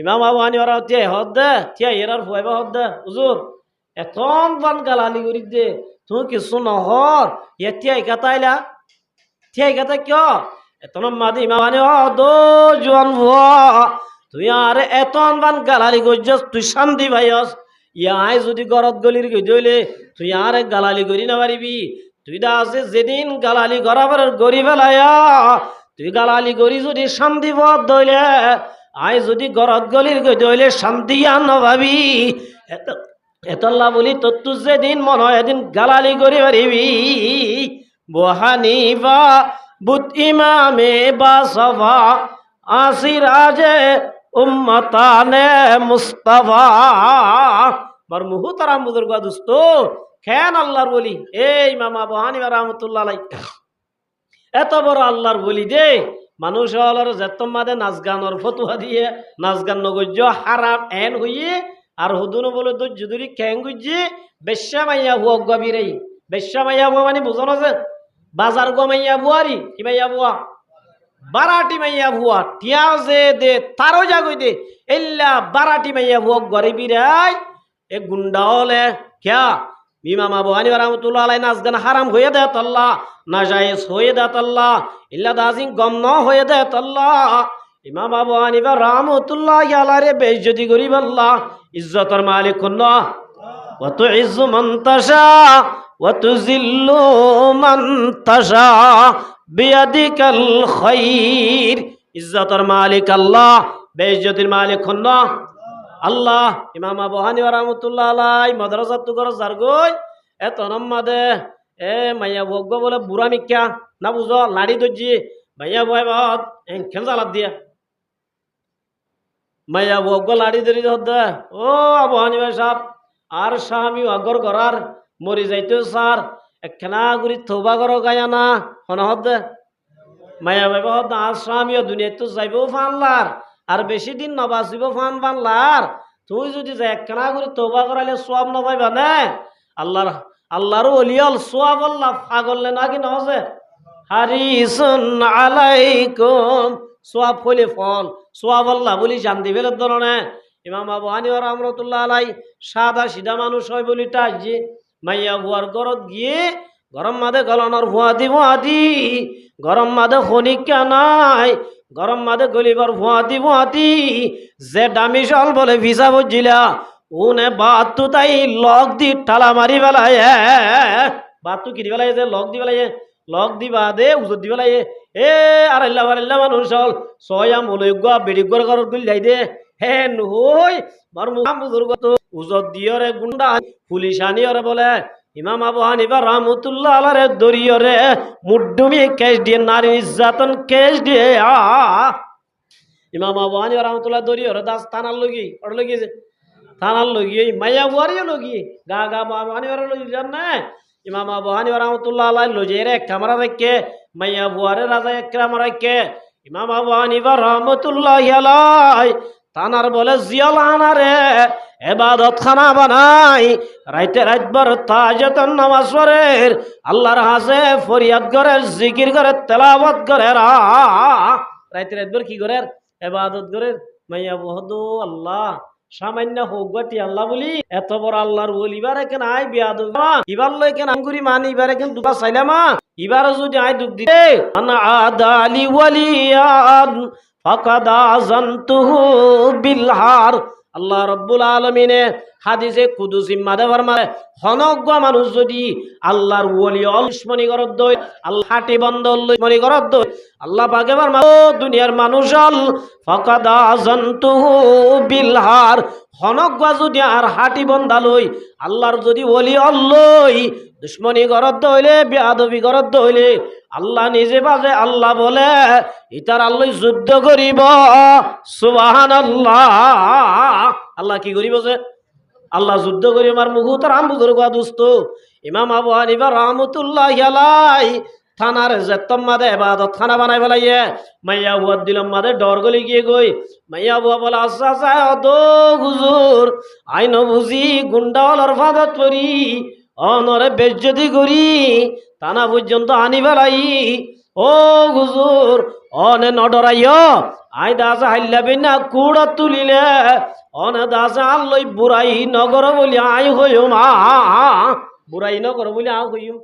ইমাম আবু হানিফা রাহ তিয়াই হদ দে তিয়াই এরার ফুয়াইবা হদ দে হুজুর এতন বান গালালি করি দে তুমি কিছু নহর তিয়াই কাতাইলা তিয়াই কাতা কিয় এতন মাদি ইমামানে ও দো জোয়ান ভুয়া তুই আর এতন বান গালালি গজ্জস তুই শান্তি ভাইস ইয়াই যদি গরত গলির গই দইলে তুই আর গালালি করি না পারিবি তুই দা আছে যেদিন গালালি গরাবার গরি ফেলায়া তুই গালালি করি যদি শান্তি পথ দইলে আই যদি গরত গলির গই দইলে শান্তি আন ভাবি এতল্লা বলি তোর তুই যেদিন মন হয় এদিন গালালি করি পারিবি বহানিফা বুত ইমামে বাসফা আসিরাজে উম্মতানে মুস্তাফা বার মুহুতারাম বুজুর্গ দোস্ত খেন আল্লাহর বলি এই ইমাম আবু হানিফা রাহমাতুল্লাহ আলাইহি এত বড় আল্লাহর বলি দে মানুষ হলার যেতমাদে নাচ গানের ফতোয়া দিয়ে নাচ গান নগজ্য হারাম এন হইয়ে আর হুদুন বলে তো জুদুরি খ্যাং গুজ্জি বেশ্যা মাইয়া হুক গবিরেই বেশ্যা মাইয়া বুয়া মানে বুঝন আছে বাজার গো মাইয়া বুয়ারি কি মাইয়া বুয়া বারাটি মাইয়া বুয়া টিয়া যে দে তারও জাগই দে এল্লা বারাটি মাইয়া বুয়া গরিবি রাই এ গুন্ডা হলে ক্যা ইমাম আবু হানিফা রাহমাতুল্লাহ আলাইহি নাচ গান হারাম হয়ে দেয় আল্লাহ নাজায়েজ হয়ে দেয় আল্লাহ ইল্লা দাজিন গম ন হয়ে দেয় আল্লাহ ইমাম আবু হানিফা রাহমাতুল্লাহ আলাইহি বেইজ্জতি করিব আল্লাহ ইজ্জতের মালিক কোন ওয়া তুইজ্জু মান তাশা ওয়া তুযিল্লু মান তাশা বিয়াদিকাল খায়র ইজ্জতের মালিক আল্লাহ বেইজ্জতির মালিক কোন আল্লাহ ইমাম আবু হানিফা রাহমাতুল্লাহ আলাইহি মাদ্রাসাত তো গরজ জারগই এত নম্মাদে এ মাইয়া বগব বলে বুড়া মিক্কা না বুঝো লাড়ি দজি মাইয়া বয় বাদ এন খেলজালাত দিয়া মাইয়া বগব লাড়ি ধরি দে ও আবু হানিফা সাহেব আর স্বামী আগর করার মরি যাইতো স্যার একখানা গুরি তওবা করো গায়া না হনহদ দে মাইয়া বয় বাদ আর স্বামী দুনিয়া তো যাইবো ফানলার আর বেশি দিন নবাসিব ফান বানলার তুই যদি যে একখানা করে তওবা করাইলে সওয়াব না পাইবা না আল্লাহর ওলিয়াল সওয়াব আল্লাহ পাগল নাকি নছে হারিসুন আলাইকুম সওয়াব হইলে ফল সওয়াব আল্লাহ বলি জান দিবেল ধরনে ইমাম আবু হানিফা রাহমাতুল্লাহ আলাইহি সাদা সিধা মানুষ হয় বলি তাজি মাইয়া বুয়ার ঘরত গিয়ে গরম মাদে গলনের ভুয়াদি গরম মাদে খনিকা নাই গরম মাদে গলিবার ভুয়াদি যে দামি জল বলে ভিসা বুঝিলা উনে বাতু তাই লক দি ঠালা মারি বেলায় বাতু কি দিবেলায় যে লক দি বেলায় লক দিবা দে উজত দি বেলায় এ আর আল্লাহ মানুষ হল সয়া মলৈগ্য বেড়িগর ঘর গুল যাই দে হে নহই বার মুখাম বুজুর্গ তো উজত দিয়রে গুন্ডা পুলিশ আনিয়রে বলে ইমাম আবু হানিফা রাহমাতুল্লাহ আলাইহি দরিয়রে মুড্ডুমি কেস দিয়ে নারী নির্যাতন কেস দিয়ে ইমাম আবু হানিফা রাহমাতুল্লাহ দরিয়রে দাস থানার লগি ওর লগি থানার লগি মাইয়া বুয়ারিও লগি গা আবু হানিফার লগি জান না ইমাম আবু হানিফা রাহমাতুল্লাহ আলাইহি লজেরে এক ক্যামেরা রাখে মাইয়া বুয়ারে রাজা এক ক্যামেরা রাখে ইমাম আবু হানিফা রাহমাতুল্লাহ আলাইহি থানার বলে জিয়ালানারে ইবাদত খানা বানাই রাইতে রাতভর তাহাজ্জুদ নামাজ পড়ে আল্লাহর হাসে ফরিয়াদ করে জিকির করে তেলাওয়াত করে রাইতে রাতভর কি করে ইবাদত করে মাইয়া বহদু আল্লাহ সামান্য হোকটি আল্লাহ বলি এত বড় আল্লাহর ওলি বারে কেন আই বিয়াদব ইবার লই কেন আঙ্গুরি মানি ইবারে কেন দুবা চাইলামা ইবার যদি আই দুঃখ দিতে আনা আদালি ওয়ালিয়ান ফাকাদ আযানতুহু বিল হার আল্লাহ রাব্বুল আলামিনে হাদিসে কুদুসি মাদে ফরমায় হনজ্ঞ মানুষ যদি আল্লাহর ওলি অলসমনি করত দই আল্লাহ হাটি বন্ধ অলসমনি করত দই আল্লাহ পাকে ফরমা ও দুনিয়ার মানুষ আল ফাকাদ আযানতুহু বিল হার হনজ্ঞ যদি আর হাটি বন্ধা লই আল্লাহর যদি ওলি অল্লই দুশমনি করত দইলে বেয়াদবি করত দইলে আল্লাহ নিজে বাজে আল্লাহ বলে ইতার আল্লাহ যুদ্ধ করিব সুবহানাল্লাহ আল্লাহ কি করিব যে আল্লাহ যুদ্ধ করি আমার মুখুতার আম বুজুর্গ দোস্ত ইমাম আবু হানিফা রাহমাতুল্লাহ আলাইহি থানার জেতম মাদে ইবাদত খানা বানাই ফেলাইয়ে মাইয়া বুয়া দিলম মাদে ডর গলি গিয়ে গই মাইয়া বুয়া বলে আচ্ছা আচ্ছা দো হুজুর আইন বুঝি গুন্ডাওয়ালার ফাদত করি অনরে বেজ্জতি করি থানা পর্যন্ত আনি ফেলাই ও হুজুর অনে নডরাইয় আই দাসা হাইলাবি না কুড়া তুলিলে অনে দাসা আল্লই বুড়াই নগর বলি আই হইম বুড়াই নগর বলি আ হইম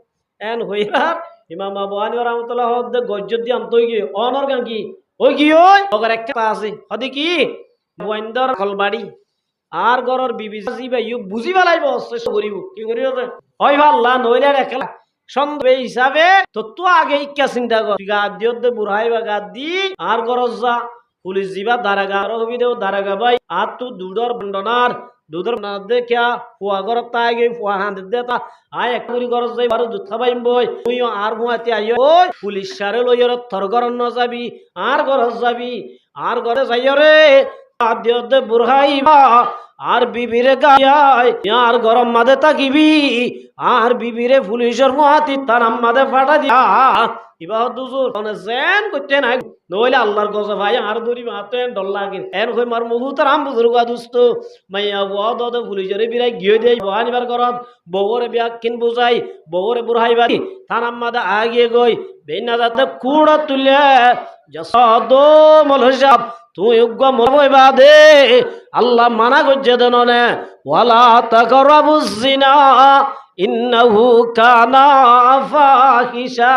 এন হইয়ার ইমাম আবু হানিফা রাহমাতুল্লাহ হদ্দে গজ্জত দি আনতই গিয়ে অনর গান কি ওই কি ওই ওগর একটা আছে হদি কি গোয়েন্দর খলবাড়ি আর গরর বিবি জিবা ইউ বুঝি ফেলাইব চেষ্টা করিব কি করিব হয় ভাল্লা নইলে একলা সন্দেহ হিসাবে তো আগে ইকা চিন্তা কর গাদ দিতে বুড়াই বা গাদ দি আর গরজ যা পুলিশ জিবা দারাগা আর হবি দেও দারাগা ভাই আর তু দুধর বন্ডনার দুধর দেখিয়া ফুয়া ঘর তাই গে ফুয়া হাঁদ দে তা আয় এক করে গরজ যাই বারো দুধ খাবাইম বই তুই আর গুয়াতে আইও ওই পুলিশ সারে লইয়র থর ঘর ন যাবি আর গরজ যাবি আর ঘরে যাইও রে দিতে বুড়াইবা আর বিবিরে গায় আর গরম মাদে তাকিবি আর বিবিরে পুলিশের হাতি তারাম মাদে ফাটা দিয়া ইবা দুজুর মানে জেন করতে নাই নইলে আল্লাহর গজব ভাই আর দরি মাতে ডল লাগে এন কই মার মুহু তারাম বুজুর্গা দুস্ত মাইয়া ওয়া দদ পুলিশের বিরাই গিয়ে দেই বহানিবার করত বগরে বিয়া কিন বুঝাই বগরে বুড়াইবারি তারাম মাদে আগে গই বেনা যাতে কুড়া তুলে যসদ মলজাব তুই উগ্গ মরবইবা দে আল্লাহ মানা করছে দেননে ওয়ালা তাকরাবুজ জিনা ইন্নাহু কানা ফাহিশা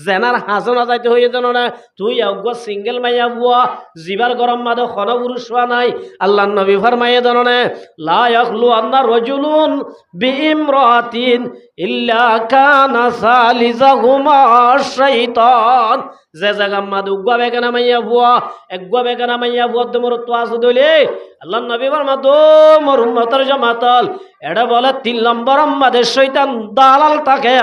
জেনার হাসনা যাইতে হইয়ে দেননে তুই উগ্গ সিঙ্গেল মাইয়া বুয়া জিবার গরম মাদে খন পুরুষ হওয়া নাই আল্লাহর নবী ফরমাইয়ে দেননে লা ইয়াখলু আন্না রাজুলুন বিইমরাতিন ইল্লা কানা সালিজাহুমা শাইতান যে জায়গা মাদ উগ্গা বেগানা মাইয়া বুয়া একগুয়া বেগানা মাইয়া বুয়া তোমার তো আসো দইলে আল্লাহ নবী ফরমা দো মোর উম্মতের জামাতাল এটা বলে 3 নম্বর আমাদের শয়তান দালাল থাকে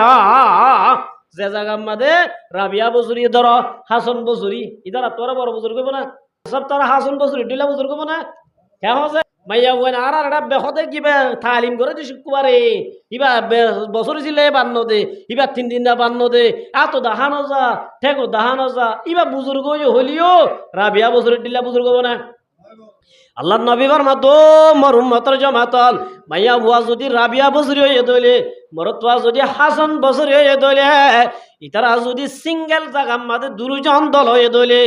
যে জায়গা মাদে রাবিয়া বজুরি ধর হাসান বজুরি ইদার তোরা বড় বুজুর্গ না সব তারা হাসান বজুরি ডিলা বুজুর্গ না কেমন আছে মাইয়া বুয়া আর এটা বেহতে কিবা তালিম করে দিছি কুবারে ইবা বছর ছিলে বান্ন দে ইবা 3 দিন না বান্ন দে এত দাহানো যা ঠেকো দাহানো যা ইবা বুজুর্গ হলিও রাবিয়া বজুরি ডিলা বুজুর্গ না আল্লাহ নবী ফরমা দো মোর উম্মতের জামাতাল মাইয়া বুয়া যদি রাবিয়া বজুরি হয়ে দইলে মোর তোয়া যদি হাসান বজুরি হয়ে দইলে ইতারা যদি সিঙ্গেল জায়গা মাদে দুরুজন দল হয়ে দইলে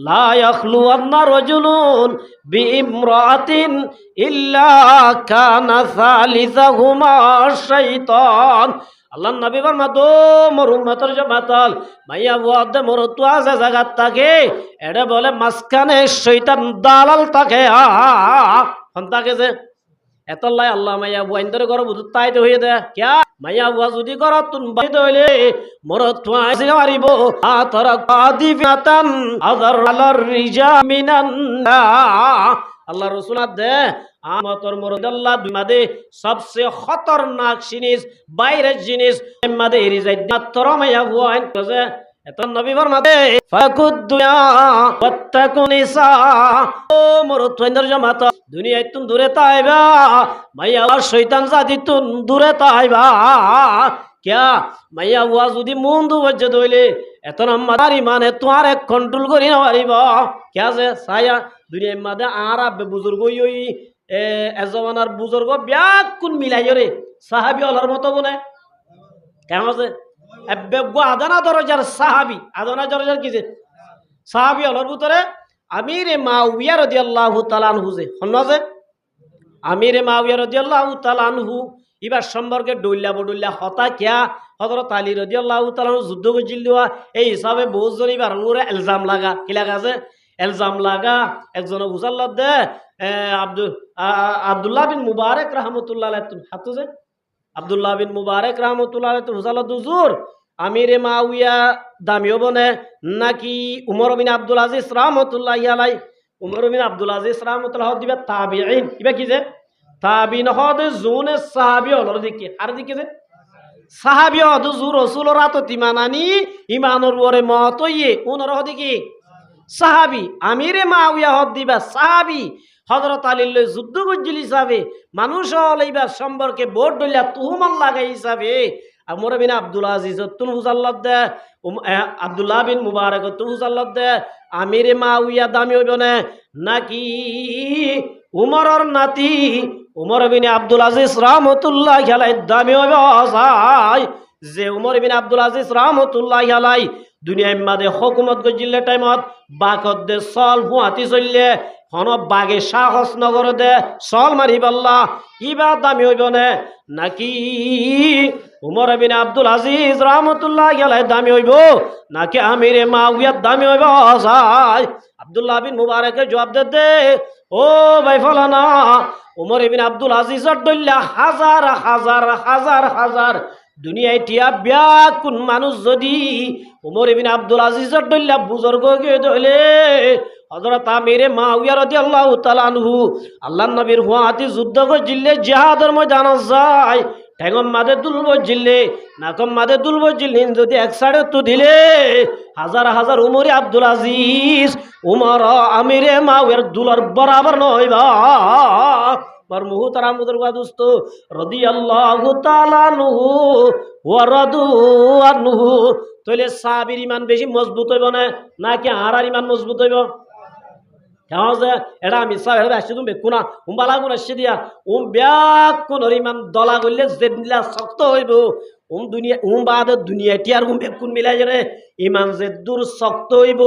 লা ইয়াখলু আন্না রাজুলুন বিইমরাতিন ইল্লা কানা সালিসাহুমা শাইতান আল্লাহ নবী ফরমা দো মোর উম্মতের জামাতাল মাইয়া বুয়া দে মোর তোয়া যে জায়গা থাকে এটা বলে মাঝখানে শয়তান দালাল থাকে তাকে যে এতলাই আল্লাহ মাইয়া বুয়া ইন্দরে ঘর বুঝ তাইতে হয়ে দে ক্যা মাইয়া বুয়া যদি ঘর তুন বাইতে হইলে মোর তোয়া আসে মারিব আতরা কাদিফাতান আযার আলার রিজা মিনান্না আল্লাহ রাসূল দে আমতর মুরদাল্লাহ দুমাদে সবচেয়ে খতরনাক জিনিস বাইরের জিনিস মাদে রিজাই মাত্র মাইয়া বুয়া যে এত নবী ফরমাতে ফাকুদ দুনিয়া ওয়াত্তাকুন নিসা ও মোর তোইন্দর জামাত দুনিয়ায় তুম দূরে তাইবা মাইয়া শয়তান জাতি তুম দূরে তাইবা ক্যা মাইয়া বুয়া যদি মুন্ডু বজ্জে দইলে এত নাম্মারি মানে তোমার এক কন্ট্রোল করি না পারিব ক্যা যে সায়া দুনিয়ার মাদে আর বুজুর্গ ওই এজমানার বুজুর্গ ব্যাকুন মিলাই রে সাহাবী হলার মতো বলে কেমন আছে আদানা দরজার সাহাবী আদানা দরজার কি যে সাহাবী হলার ভিতরে আমিরে মাউইয়া রাদিয়াল্লাহু তাআলা আনহু যে হনজে আমিরে মাউইয়া রাদিয়াল্লাহু তাআলা আনহু ইবার সম্পর্কে ডইল্লা বডুল্লা হতা কিয়া হযরত আলী রাদিয়াল্লাহু তাআলা যুদ্ধ কইছিল দেওয়া এই হিসাবে বহুত জন ইবার ওরে ইলজাম লাগা কি লাগা আছে ইলজাম লাগা একজন বুঝাল্লাহ দে আব্দুল্লাহ বিন মুবারক রাহমাতুল্লাহ আলাইহি হাতু যে আব্দুল্লাহ বিন মুবারক রাহমাতুল্লাহ আলাইহি বুঝাল্লাহ হুজুর আমিরে মাউইয়া দামিও বনে নাকি উমর বিন আব্দুল আজিজ রাহমাতুল্লাহি আলাইহি উমর বিন আব্দুল আজিজ রাহমাতুল্লাহ দিবা তাবিঈন ইবা কি যে তাবিন হদ জুনে সাহাবী হলর দিকে আর দিকে যে সাহাবী হদ জু রাসূলর আত তিমানানি ইমানর ওরে মত ইয়ে উনর হদি কি সাহাবী আমিরে মাউইয়া হদ দিবা সাহাবী হযরত আলীর লই যুদ্ধ করছিল হিসাবে মানুষ হলাইবা সম্পর্কে বোর্ড দইলা তুহমান লাগাই হিসাবে আমর বিন আব্দুল আজিজ তুন হুজাল্লাহ দে আব্দুল্লাহ বিন মুবারক তুন হুজাল্লাহ দে আমিরে মাউইয়া দামি হইব না নাকি উমরর নাতি উমর বিন আব্দুল আজিজ রাহমাতুল্লাহি আলাইহি দামি হইব যে উমর বিন আব্দুল আজিজ রাহমাতুল্লাহি আলাইহি দুনিয়ার মাঝে হুকুমত গজিলে টাইমত বাকত দে সল ফুয়াতি চললে হন বাগে সাহস নগর দে সল মারি পাল্লা ইবা দামি হইব না নাকি উমর বিন আব্দুল আজিজ রাহমাতুল্লাহি আলাইহি দামি হইব নাকি আমিরে মাউইয়া দামি হইব আব্দুল্লাহ বিন মুবারকে জবাব দে ও ভাই ফলানা উমর বিন আব্দুল আজিজর দইল্লা হাজার হাজার হাজার হাজার দুনিয়ায় টিয়া ব্যাকুন মানুষ যদি উমর বিন আব্দুল আজিজর দইল্লা বুজুর্গ গে দইলে হযরত আমিরে মাউইয়া রাদিয়াল্লাহু তাআলা আনহু আল্লাহর নবীর হুয়াতি যুদ্ধ করে জিল্লে জিহাদের ময়দানে যায় ঠেঙম মাদে দুলব জিল্লে নাকম মাদে দুলব জিল্লিন যদি এক সাইডে তো দিলে হাজার হাজার উমরে আব্দুল আজিজ উমর আমিরে মাওয়ের দুলার বরাবর নইবা মার মুহতারাম বুজুর্গ দোস্ত রাদিয়াল্লাহু তাআলা আনহু ওয়া রাদু আনহু। তাহলে সাহাবীর ঈমান বেশি মজবুত হইব না নাকি আর ঈমান মজবুত হইব? কেন যে এটা আমি চাই এটা আসছে তুমি বেকুনা বালা গুণ আসছে দিয়া ব্যাগ কোন ইমান দলা করলে যে শক্ত হইব দুনিয়া বাদে দুনিয়াটি আর বেকুন মিলাই যারে ইমান যে দূর শক্ত হইব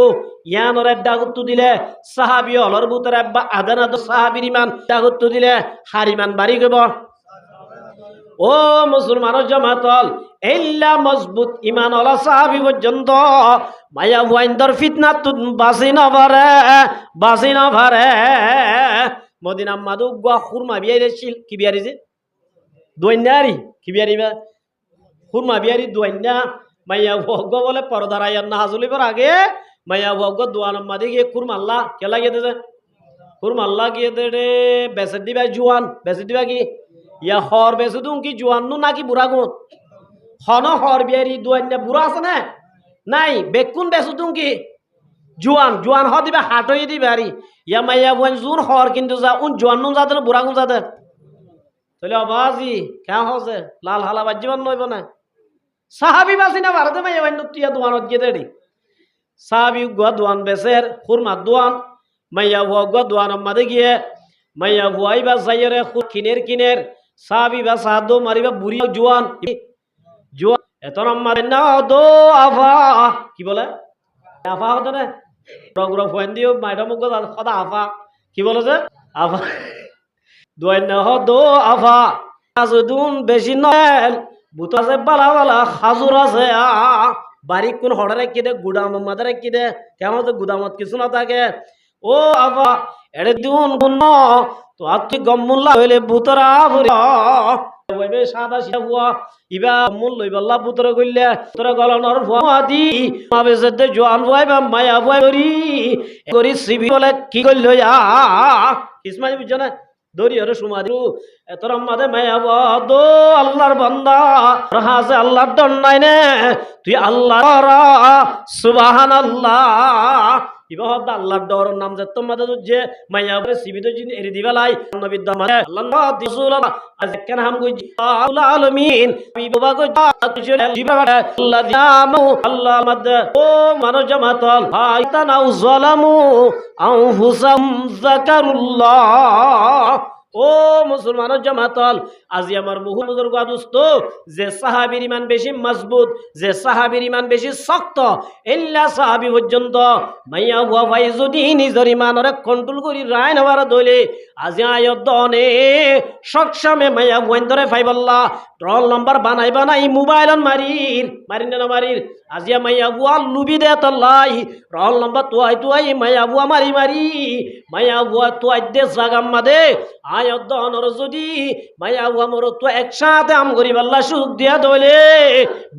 ইয়ানোর একটা গুত্তু দিলে সাহাবি অলর ভিতরে আদান আদ সাহাবির ইমান গুত্তু দিলে হার ইমান বাড়ি গব। ও মুসলমানের জামাতল এল্লা মজবুত ইমান ওলা সাহাবি পর্যন্ত মায়া ওয়াইন্দর ফিতনা তুন বাসি না পারে মদিনা মাদু গুয়া খুরমা বিয়ারি ছিল কি বিয়ারি যে দোয়ারি কি বিয়ারি বা খুরমা বিয়ারি দোয়ান্না মাইয়া ভোগ বলে পরদারায়ার না হাজুলিবার আগে মাইয়া ভোগ দোয়ান মাদি গিয়ে খুরমা আল্লাহ কেলা গিয়ে দে খুরমা আল্লাহ গিয়ে দে রে বেসে দিবা জুয়ান বেসে দিবা কি ইয়া হর বেসে দুম কি জুয়ান নু নাকি বুড়া গুণ হন হর বিয়ারি দোয়ান্না বুড়া আছে না নাই বেকুন বেসে দুম কি জুয়ান জুয়ান হ দিবা হাট হয়ে দিবে আরি ইয়া মাইয়া বোন জুন হর কিন্তু যা উন জুয়ান নুন যাদের বুড়া গুণ যাদের তাহলে অবাজি কেন হচ্ছে লাল হালা বাজ্যমান নইব না সাহাবি বাসি না ভারতে মাইয়া বোন টিয়া দোয়ানত গিয়ে দেড়ি সাহাবি গুয়া দোয়ান বেসের খুরমা দোয়ান মাইয়া ভুয়া গুয়া দোয়ান মাদে গিয়ে মাইয়া ভুয়াই বা যাইরে কিনের সাহাবি বা সাহাদো মারিবা বুড়ি জুয়ান জুয়ান এত নম্বর না দো আফা কি বলে আফা হতো না ফোন দিও ম্যাডাম সদা আফা কি বলে যে আফা দোয়ান দো আফা দুন বেশি নয় ভূত আছে বালা বালা খাজুর আছে বাড়ি কোন হড়ে রেখে দে গুদাম মাদে রেখে দে কেমন তো গুদামত কিছু না থাকে ও আফা এড়ে দিন গুণ তো আর তুই গম্মুল্লা হইলে ভূতরা ভরে সাদা শিয়া ইবা মূল লইবাল্লা পুতরে কইলে তোরা গলানোর ভুয়া দি মাবেজে দে জোয়ান ভুয়াই বা মায়া ভুয়াই করি সিবি বলে কি কইল ইসমাইল বুঝছ না দরি হরে সুমাদি তোর মাদে মায়া দো আল্লাহর বান্দা হাসে আল্লাহর ডর নাই নে তুই আল্লাহ সুবহানাল্লাহ ইবাহত আল্লাহর ডর নাম যে তোমাদের যে মাইয়া বলে সিবিত জিন এরি দিবালাই নবী দমানে আল্লাহ রাসূলুল্লাহ আজ কেন হাম কই আল্লাহ আলামিন আমি বাবা কই আল্লাহ জামু আল্লাহ মদ ও মানব জামাতল হাইতানাউ যালামু আনফুসাম যাকারুল্লাহ ও মুসলমানের জামাতল আজি আমার বহু বুজুর্গ দোস্ত যে সাহাবীর ঈমান বেশি মজবুত যে সাহাবীর ঈমান বেশি শক্ত ইল্লা সাহাবী পর্যন্ত মাইয়া হুয়া ভাই যদি নিজের ঈমানরে কন্ট্রোল করি রায় নেওয়ার দলে আজি আয়দনে সক্ষমে মাইয়া বন্ধরে ফাইবল্লা রোল নাম্বার বানাই মোবাইলন মারির না মারির আজিয়া মাইয়া বুয়া লুবি দে তল্লাই রোল নাম্বার তুয়াই মাইয়া বুয়া মারি মাইয়া বুয়া তুয়াই দে জাগাম মাদে আয়দনর যদি মাইয়া বুয়া মোর তো একসাথে আম করি বাল্লা সুখ দিয়া দলে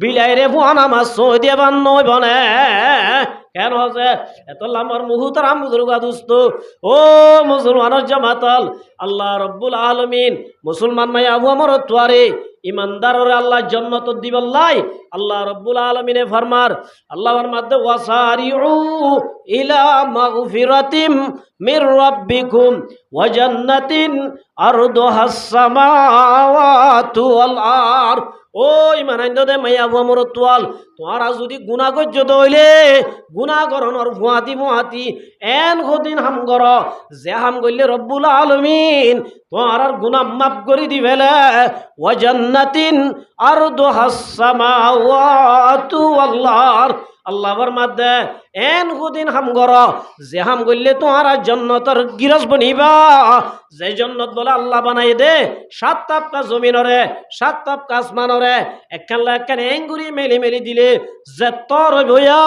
বিলাই রে বুয়া নামাজ সই দিয়ে বান নই বনে কেন হচ্ছে এত আমার মুহূর্তের বুজুর্গ দোস্ত ও মুসলমানের জামাতল আল্লাহ রব্বুল আলামিন মুসলমান মাইয়া আবু আমার তোয়ারে ইমানদাররে আল্লাহ জান্নাত দিবাল্লাই আল্লাহ রব্বুল আলামিনে ফরমার আল্লাহর মধ্যে ওয়াসারিউ ইলা মাগফিরাতিম মির রাব্বিকুম ওয়া জান্নাতিন আরদুহাস সামাওয়াতু ওয়াল আরদ ও ইমানন্দে মাইয়া আবু আমার তোয়াল তোরা যদি গুনাহ করছ দইলে গুনাহ করনর ফুয়াতি এন গদিন হাম কর যে হাম কইলে রব্বুল আলামিন তোর গুনাহ মাফ করে দিবেলে ওয়া জান্নাতিন আরদুহাস সামাওয়াতু ওয়াল আরদ আল্লাহর মধ্যে এন গদিন হাম কর যে হাম কইলে তোরা জান্নাতের গিরস বনিবা যে জান্নাত বলে আল্লাহ বানাই দে সাত তাপকা জমিনরে সাত তাপকা আসমানরে একখান এঙ্গুরি মেলি দিলে যে তোর বইয়া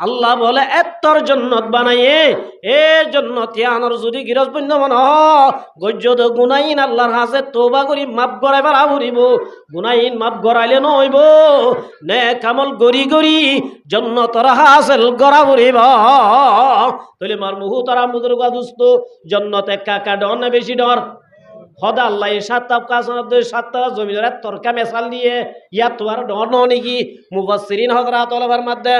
আল্লাহ বলে এতর জান্নাত বানাইয়ে এ জান্নাত ইয়ানোর যদি গিরস বন্য মন গজ্জদ গুনাইন আল্লাহর হাতে তওবা করি মাফ করাইবার আবরিব গুনাইন মাফ করাইলে নইব নেক আমল গরি জান্নাতর হাসিল করা বরিব তাহলে মার মুহু তারা মুদুর্গা দুস্ত জান্নাতে কাকা ডর না বেশি ডর হদা আল্লাহ সাতটা কাজ সাতটা জমিনের তরকা মেশাল দিয়ে ইয়া তোমার ডর নাকি মুফাসসিরিন হযরত ওলামার মধ্যে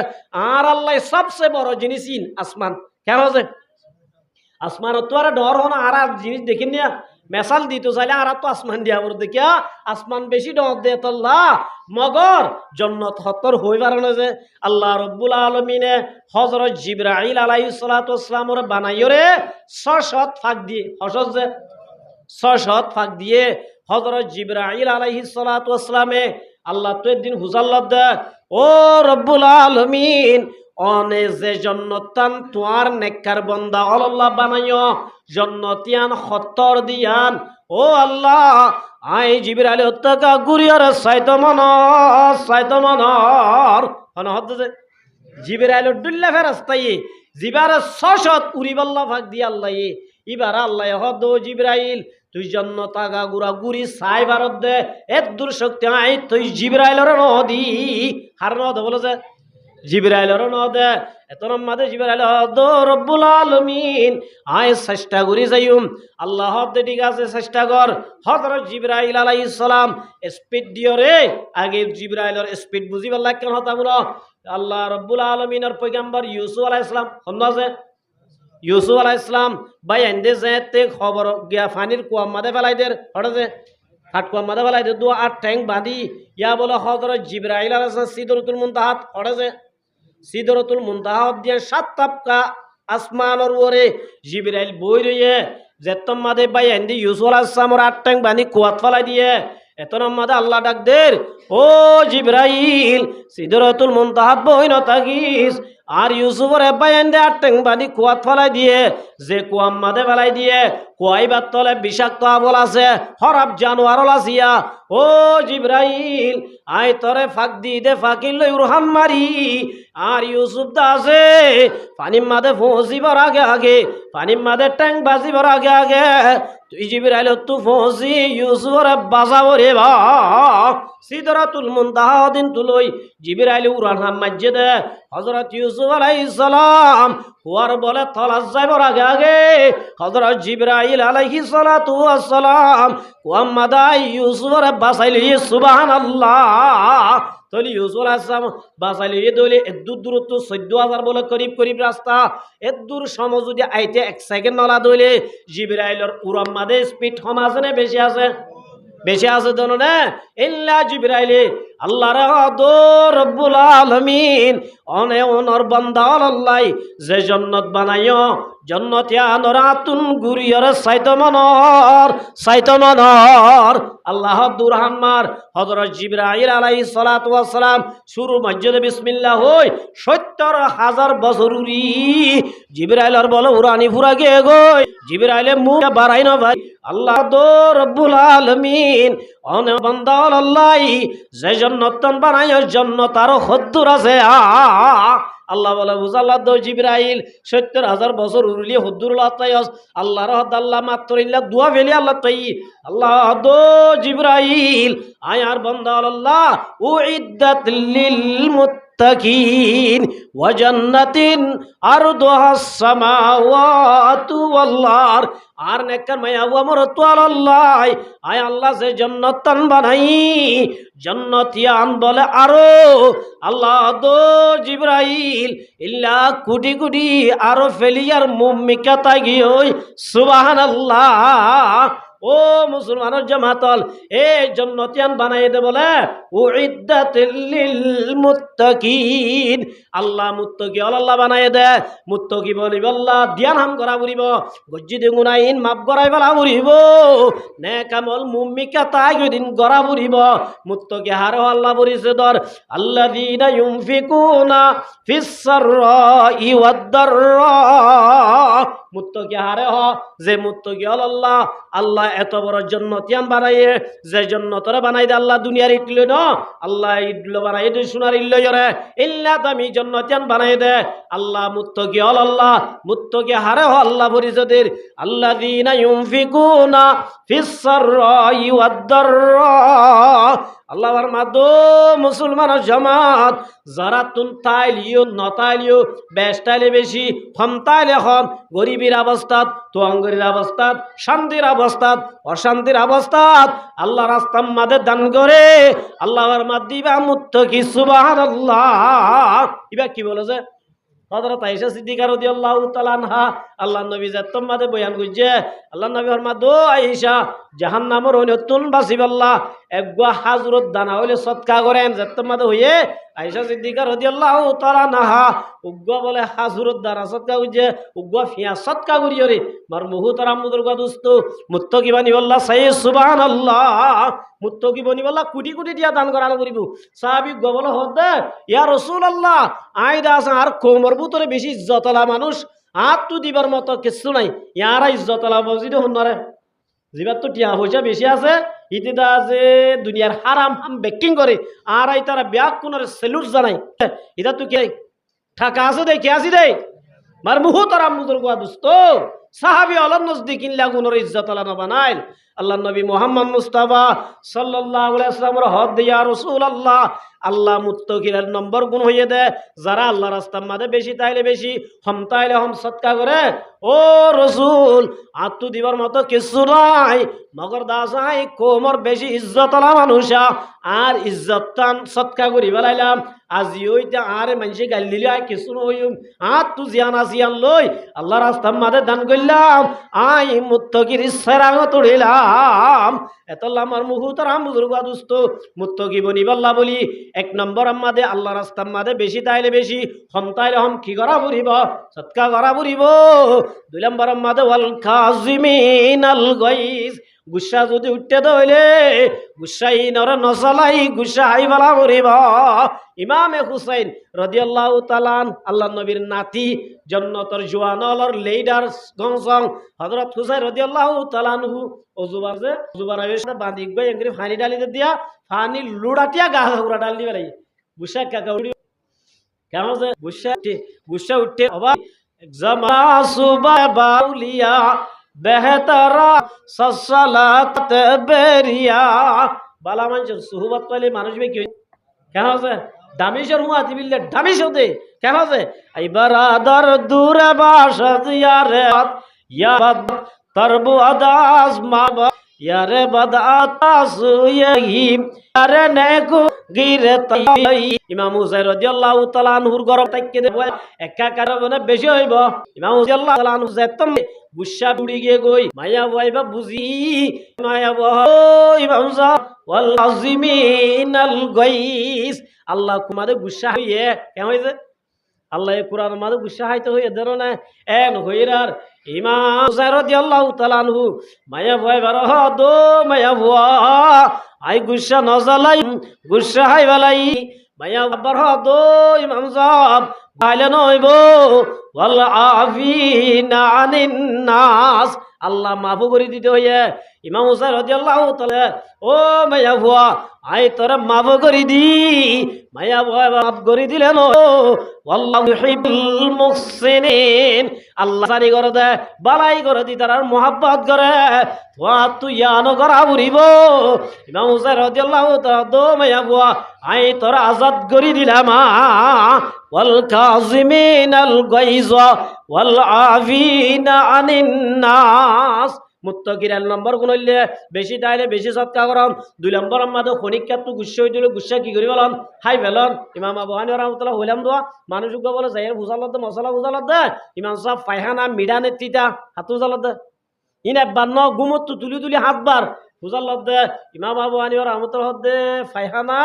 আর আল্লাহ সবচেয়ে বড় জিনিস আসমান কেন যে আসমান তো আর ডর হন আর জিনিস দেখি না মেশাল দিতে চাইলে আর তো আসমান দিয়া বল দেখিয়া আসমান বেশি ডর দে আল্লাহ মগর জন্নত হতর হই পারে যে আল্লাহ রব্বুল আলমিনে হযরত জিবরাইল আলাইহিস সালাতু ওয়াস সালাম ওরে বানাইও রে 600 ফাঁক দিয়ে হসত যে 600 ফাঁক দিয়ে হযরত জিবরাইল আলাইহিস সালাতু ওয়াস সালামে আল্লাহ তো একদিন হুজাল্লাহ দে ও রব্বুল আলমিন অনে যে জন্নতান তোয়ার নেককার বন্দা আল্লাহ বানাইও জন্নতিয়ান হত্তর দিয়ান ও আল্লাহ আই জিবরাইল হত্তাকা গুরিয়ার সাইতমনর হদ্দ যে জিবরাইল দুল্লা ফেরাস্তাই জিবার 600 উরিবাল্লাহ ফাক দি আল্লাহ ইবার আল্লাহ হদ জিবরাইল তুই জন্নত আগা গুড়া গুড়ি সাই ভারত দে এত দূর শক্তি আই তুই জিবরাইলর নদী হার নদ বলে যে জিবরাইলর নদে এত মাদে জিবরাইল দো রব্বুল আলামিন আয় চেষ্টা করি যাইম আল্লাহ দে ঠিক আছে চেষ্টা কর হযরত জিবরাইল আলাইহিস সালাম স্পিড দিও রে আগে জিবরাইলর স্পিড বুঝিবার লাগ কেন হতা বলো আল্লাহ রব্বুল আলামিনের পয়গম্বর ইউসুফ আলাইহিস সালাম হন্নাজে ইউসুফ আলাইহিস সালাম ভাই এন্ডে যেতে খবর গিয়া ফানির কুয়া মাদে ফেলাই দের হড়ে হাট কুয়া মাদে ফেলাই দে দু আট ট্যাং বাঁধি ইয়া বলো হযরত জিবরাইল আলাইহিস সালাম সিদরাতুল মুনতাহাত হড়ে সিদরাতুল মুনতাহাত দিয়ে 7 তাবকা আসমানের ওরে জিবরাইল বই রইয়ে যেতম মাদে ভাই এন্ডে ইউসুফ আলাইহিস সালামের আট ট্যাং বাঁধি কুয়াত ফেলাই দিয়ে এতন মাদে আল্লাহ ডাক দের ও জিবরাইল সিদরাতুল মুনতাহাত বই ন থাকিস আর ইউসুফের এবাইন্দে আটেং বানি কুয়াত ফেলাই দিয়ে যে কুয়াম মাদে ফেলাই দিয়ে কুয়াইবার তলে বিষাক্ত আবল আছে হরাব জানোয়ার লাসিয়া ও জিবরাইল আই তরে ফাঁক দি দে ফাঁকিল লই উরহান মারি আর ইউসুফ দা আছে পানির মাদে পৌঁছিবার আগে আগে পানির মাদে ট্যাং বাজিবার আগে আগে তুই জিবরাইল তু পৌঁছি ইউসুফের বাজাবো রে বা সিদরাতুল মুনতাহা দিন তুলই জিবরাইল উড়ান হাম মাজ্জে দে হযরত ইউসুফ আলাইহিস সালাম হুয়ার বলে তলাস যাইবার আগে আগে হযরত জিবরাইল আলাইহিস সালাতু ওয়াস সালাম কুয়াম্মাদাই ইউসুফের বাঁচাইলি সুবহানাল্লাহ তলি ইউসুফ আলাইহিস সালাম বাঁচাইলি দলে এদূর দূরত্ব 14000 বলে করিব করিব রাস্তা এদূর সময় যদি আইতে 1 সেকেন্ড নলা দলে জিবরাইলের উড়াম্মাদে স্পিড সমাজনে বেশি আছে দোনো না ইল্লা জিবরাইলে আল্লাহর দো রব্বুল আলামিন অনে ওনর বান্দা আল্লাহ যে জান্নাত বানাইও জন্নতিয়া নরাতুন গুরিয়র সাইতমনর আল্লাহ দুরহামার হযরত জিবরাইল আলাইহিস সালাতু ওয়াস সালাম শুরু মসজিদে বিসমিল্লাহ হই 70000 বছরুরি জিবরাইলর বলে উরানি ফুরা গে গই জিবরাইলে মুখ বাড়াই না ভাই আল্লাহ দো রব্বুল আলামিন অনে বান্দা আল্লাহ যে জান্নাত বানাইও জান্নাত আর হদ্দুর আছে আল্লাহ বলে বুঝাল্লাহ দো জিবরাইল 70000 বছর উরলি হদ্দুর আল্লাহ রহদ আল্লাহ মাত্র ইল্লা দুয়া ফেলি আল্লাহ তাই আল্লাহ দো জিবরাইল আয়ার বান্দা আল্লাহ উইদ্দাত লিল মুত্তাকিন ওয়া জান্নাতিন আরদুহাস সামাওয়াতু ওয়াল আরদ আর নেককার মায়া আমর তো আল্লাহ আয় আল্লাহ যে জান্নাত বানাই জান্নাতিয়ান বলে আরো আল্লাহ দো জিবরাইল ইল্লা কোটি কোটি আরো ফেলিয়ার মুমিকা তাগি ওই সুবহানাল্লাহ ও মুসলমানের জামাতল এই জান্নাতিয়ান বানাই দে বলে উইদ্দাতিল লিল মুত্তাকিন আল্লাহ মুত্তাকি আল্লাহ বানাই দে মুত্তাকি বলিব আল্লাহ ধ্যান হাম করা বলিব গজ্জি গুনাইন মাপ করাই ফেলা বলিব নেক আমল মুমিকা তাই দিন করা বলিব মুত্তাকি হারো আল্লাহ বলিছে দর আল্লাযীনা ইউনফিকুনা ফিস সাররাই ওয়াদ দাররা মুত্তাকি হারে হ যে মুত্তাকি আল্লাহ আল্লাহ এত বড় জান্নাতিয়ান বানাইয়ে যে জান্নাতরে বানাই দে আল্লাহ দুনিয়ার ইটলো না আল্লাহ ইটলো বানাই দে সোনার ইল্লো রে ইল্লা দামি জান্নাতিয়ান বানাই দে আল্লাহ মুত্তাকি আল্লাহ মুত্তাকি হারে হ আল্লাহ পরিচদের আল্লাযীনা ইউনফিকুনা ফিস সাররাই ওয়াদ দাররা আল্লাহর মাদো মুসলমান জামাত যারা তুন তাইলিও নতাইলিও বেশতাইলে বেশি ক্ষমতাইলে কম গরিবের অবস্থাত তোয়াঙ্গরির অবস্থাত শান্তির অবস্থাত অশান্তির অবস্থাত আল্লাহ রাস্তার মাঝে দান করে আল্লাহর মাদিবা মুত্তাকি সুবহানাল্লাহ। ইবা কি বলেছে হযরত আয়েশা সিদ্দিকা রাদিয়াল্লাহু তাআলা আনহা আল্লাহর নবী জাত্তম মাদে বয়ান করছে আল্লাহর নবী ফরমাদ ও আয়েশা জাহান্নামের অনতুন বাসিবাল্লাহ একগা হাজরত দানা হইলে সদকা করেন জাত্তম মাদে হইয়ে আয়েশা সিদ্দিকা রাদিয়াল্লাহু তাআলা আনহা উগ্গা বলে হাজরত দানা সদকা করছে উগ্গা ফিয়া সদকা করিয়রে মার মুহতারাম মুদরগা দোস্ত মুত্তাকি বানিবাল্লাহ সাই সুবহানাল্লাহ মুত্তাকি বানিবাল্লাহ কোটি কোটি দিয়া দান করানো করিব সাহাবী গবল হদে ইয়া রাসূলুল্লাহ আইদা আর কোমর ভিতরে বেশি ইজ্জতলা মানুষ হাত তো দিবার মতো কিছু নাই ইয়ারা ইজ্জতলা মসজিদে হন্নরে জিবার তো টিয়া পয়সা বেশি আছে ইতিদা যে দুনিয়ার হারাম হাম বেকিং করে আর আই তারা ব্যাগ কোনের সেলুট জানাই এটা তো কে টাকা আছে দে কে আসি দে মার মুহতারাম বুজুর্গ দোস্ত সাহাবী আল্লাহর নজদিকিন লাগুনের ইজ্জতলা না বানাইল আল্লাহর নবী মুহাম্মদ মুস্তাফা সাল্লাল্লাহু আলাইহি ওয়াসাল্লামের হদ দিয়া রাসূলুল্লাহ আল্লাহ মুত্তাকির নম্বর গুণ হইয়ে দে যারা আল্লাহ রাস্তার মাঝে বেশি তাইলে বেশি হম তাইলে হম সদকা করে ও রাসূল আত্মু দিবার মতো কিছু নাই মগর দাসাই কোমর বেশি ইজ্জতলা মানুষা আর ইজ্জতটান সদকা করি বেলাইলাম আজি ওইটা আরে মানুষে গাল দিলে আই কিছু নইম আত্মু জিয়ান আসিয়ান লই আল্লাহ রাস্তার মাঝে দান করলাম আই মুত্তাকির সেরাঙ তুলিলাম এতলা আমার মুহতারাম বুজুর্গ দোস্ত মুত্তাকি বনিবাল্লাহ বলি এক নম্বর আমাদের আল্লাহ রাস্তার মাঝে বেশি তাইলে বেশি হম তাইলে হম কি করা বুড়িব সৎকা করা বুড়িব দুই নম্বর আমাদের ওয়াল কাজিমিনাল গাইজ গুসা যদি উঠতে দইলে গুসাই নর নসলাই গুসাই বলা বুড়িব ইমামে হুসাইন রাদিয়াল্লাহু তাআলা আল্লাহর নবীর নাতি জান্নাতের জওয়ানর লিডার গংসং হযরত হুসাইন রাদিয়াল্লাহু তাআলা আনহু ওজুবার যে ওজুবার আয়েশা বাঁধি গই এঙ্গরি পানি ডালি দিয়া পানি লুড়াটিয়া গা ঘুরা ডাল দিবে লাই গুসা কাকা উড়ি কেমন যে গুসা উঠতে অবা জামা সুবা বাউলিয়া বেহতারা সালাত বেরিয়া বালা মানুষ সুহবত পাইলে মানুষ বে কি কেন আছে দামিশর হুয়া দিবিল্লে দামিশ হতে কেন আছে ইবারাদার দূরে বাসা ইয়ারে ইয়া তরবু আদাস মা ইয়ারে বাদাতাস ইয়াহি আরে নেকু গিরে তাই ইমাম হুসাইন রাদিয়াল্লাহু তাআলা আনহুর গরম তাইকে দে একা কারণে বেশি হইব ইমাম রাদিয়াল্লাহু তাআলা আনহু যেতম গুসা বুড়ি গিয়ে গই মায়া বইবা বুঝি মায়া বই ইমাম সাহেব ওয়াল আযিমিনাল গাইস আল্লাহ কুমারে গুসা হইয়ে কেন হইছে আল্লাহ কুরআন মাঝে গুসা হইতে হইয়ে দেরো না এন হইরার ইমাম হুসাইন রাদিয়াল্লাহু তাআলা আনহু মায়া বই বারো দো মায়া বুয়া আই গুসা নজালাই গুসা হাই বালাই মায়া বারো দো ইমাম সাহেব ভাইলে নইব ওয়াল আফিনা আনিন নাস আল্লাহ মাফ করে দিতে হইয়ে ইমাম হুসাইন রাদিয়াল্লাহু তাআলা ও মায়া বুয়া আই তোরা মাফ করে দি মায়া বুয়া মাফ করে দিলেন আল্লাহু ইউহিব্বুল মুহসিনিন আল্লাহ সারি করে দে বালাই করে দি তার মোহাব্বত করে ওয়া তুই ইয়ানো করা বুড়িব ইমাম হুসাইন রাদিয়াল্লাহু তাআলা দো মায়া বুয়া আই তোরা আজাদ করে দিলাম ওয়াল কাযিমিনাল গাইজ ওয়াল আফিনা আনিন নাস মুত্তাকির নম্বর গুণ হইলে বেশি তাইলে বেশি সৎকা করন দুই নম্বর আমাদের খনিকা তো গুসা হইছিল গুসা কি করি বলন হাই ফেলন ইমাম আবু হানিফা রাহমাতুল্লাহ হইলাম দোয়া মানুষ বলে যাইয়ের ভুজালত মশলা ভুজালত দে ইমাম সাহেব পায়খানা মিডানে তিতা হাত ভুজালত দে ইনে বান্ন গুমত তুলি তুলি হাতবার ভুজালত দে ইমাম আবু হানিফা রাহমাতুল্লাহ দে পায়খানা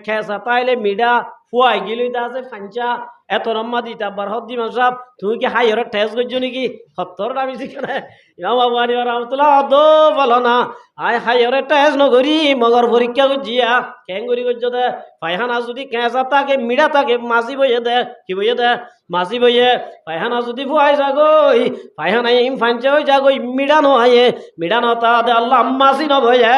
খেসা তাইলে মিডা ফুয়াই গিলি আছে ফাঞ্চা এত রম্মা দিতা বার হদ দি মাসাব তুমি কি হাই হরে ঠেস করছো নাকি সত্তর দামি শিখানে ইমাম আবু হানিফা রাহমাতুল্লাহ দো বলো না আই হাই হরে ঠেস নগরি মগর পরীক্ষা করছিয়া কেন করি করছো দে পায়খানা যদি কেঁচা থাকে মিডা থাকে মাঝি বইয়ে দে কি বইয়ে দে মাঝি বইয়ে পায়খানা যদি ফুয়াই যাগই পায়খানা ইম ফাঞ্চা হয়ে যাগই মিডা নহাইয়ে মিডা নতা দে আল্লাহ মাঝি নবয়ে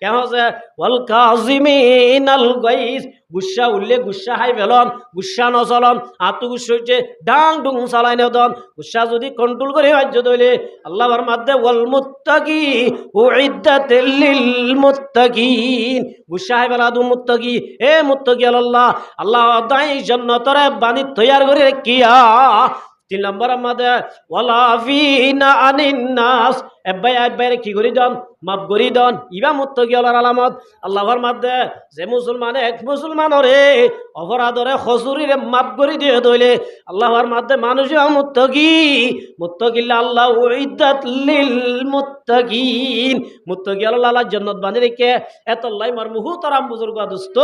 কেন আছে ওয়াল কাযিমিনাল গাইজ গুসা উঠলে গুসা হাই ফেলন, গুসা নচলন, আতু গুসা হচ্ছে ডাং ডুং চালাই নেদন। গুসা যদি কন্ট্রোল করে বাজ্য দইলে আল্লাহর মাধ্যমে ওয়াল মুত্তাকি উইদ্দাতিল লিল মুত্তাকিন, গুসা হাই ফেলা দু মুত্তাকি, এ মুত্তাকি আল্লাহ আল্লাহ দাই জান্নাতরে বানি তৈয়ার করে কিয়া। 3 নম্বর আমাদের ওয়ালা ফিনা আনিন নাস, এব্বাই কি করি দন মাফ করি দন, ইবা মুত্তাকি আল্লাহর আলামত। আল্লাহর মাধ্যমে যে মুসলমান এক মুসলমানরে অপরাধরে খসুরিরে মাফ করি দিয়ে দইলে আল্লাহর মাধ্যমে মানুষ মুত্তাকি, মুত্তাকিল্লা আল্লাহ উইদ্দাত লিল মুত্তাকিন, মুত্তাকি আল্লাহ জান্নাত বানি রেখে এত লাই মার মুহুতারাম বুজুর্গ দোস্ত।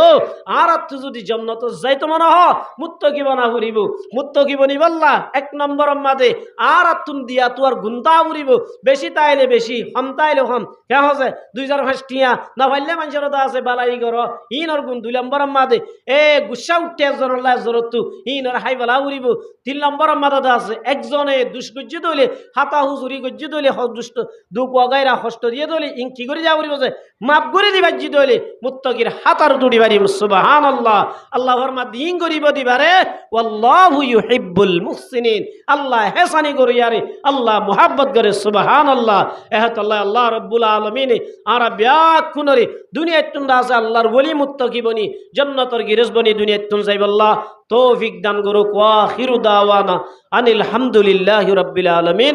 আর আত্ম যদি জান্নাত যাইতো মনে হ মুত্তাকি বানা ফুরিব, মুত্তাকি বনিব আল্লাহ 1 নম্বর মাদে। আর আত্তুন দিয়া তুয়ার গুন্তা ফুরিব, বেশি তাইলে বেশি, হম তাইলে হম। কে হসে 2005 টিয়া না পাইলে মানুষের দা আছে বালাই গর ইনর গুণ 2 নম্বর মাদে। এ গুসা উঠতে একজনের জরতু ইনর হাই বালা উড়িব। 3 নম্বর মাদা আছে একজনে দুষ্কর্য দইলে হাতা হুজুরি গজ্জি দইলে দুষ্ট দুঃখ গায়রা কষ্ট দিয়ে দইলে ইন কি করে যা উড়িব যে মাপ করে দিবা জি দইলে মুত্তাকির হাতার দুড়ি বাড়ি। সুবহানাল্লাহ, আল্লাহর মাধ্যমে ইন করিব দিবারে ওয়াল্লাহু ইউহিব্বুল মুহসিনিন, আল্লাহ হেসানি করিয়ারে আল্লাহ মুহাব্বত করে। সুবহানাল্লাহ, এহত আল্লাহ আল্লাহ রাব্বুল আলামিন আর ব্যাকুনরে দুনিয়াত তুন্দা আছে আল্লাহর ওলি মুত্তাকি বনি জান্নাতের গিরজ বনি দুনিয়াত তুন যাইব। আল্লাহ তৌফিক দান করুক। ওয়া আখিরু দাওয়ানা আনিল হামদুলিল্লাহি রাব্বিল আলামিন।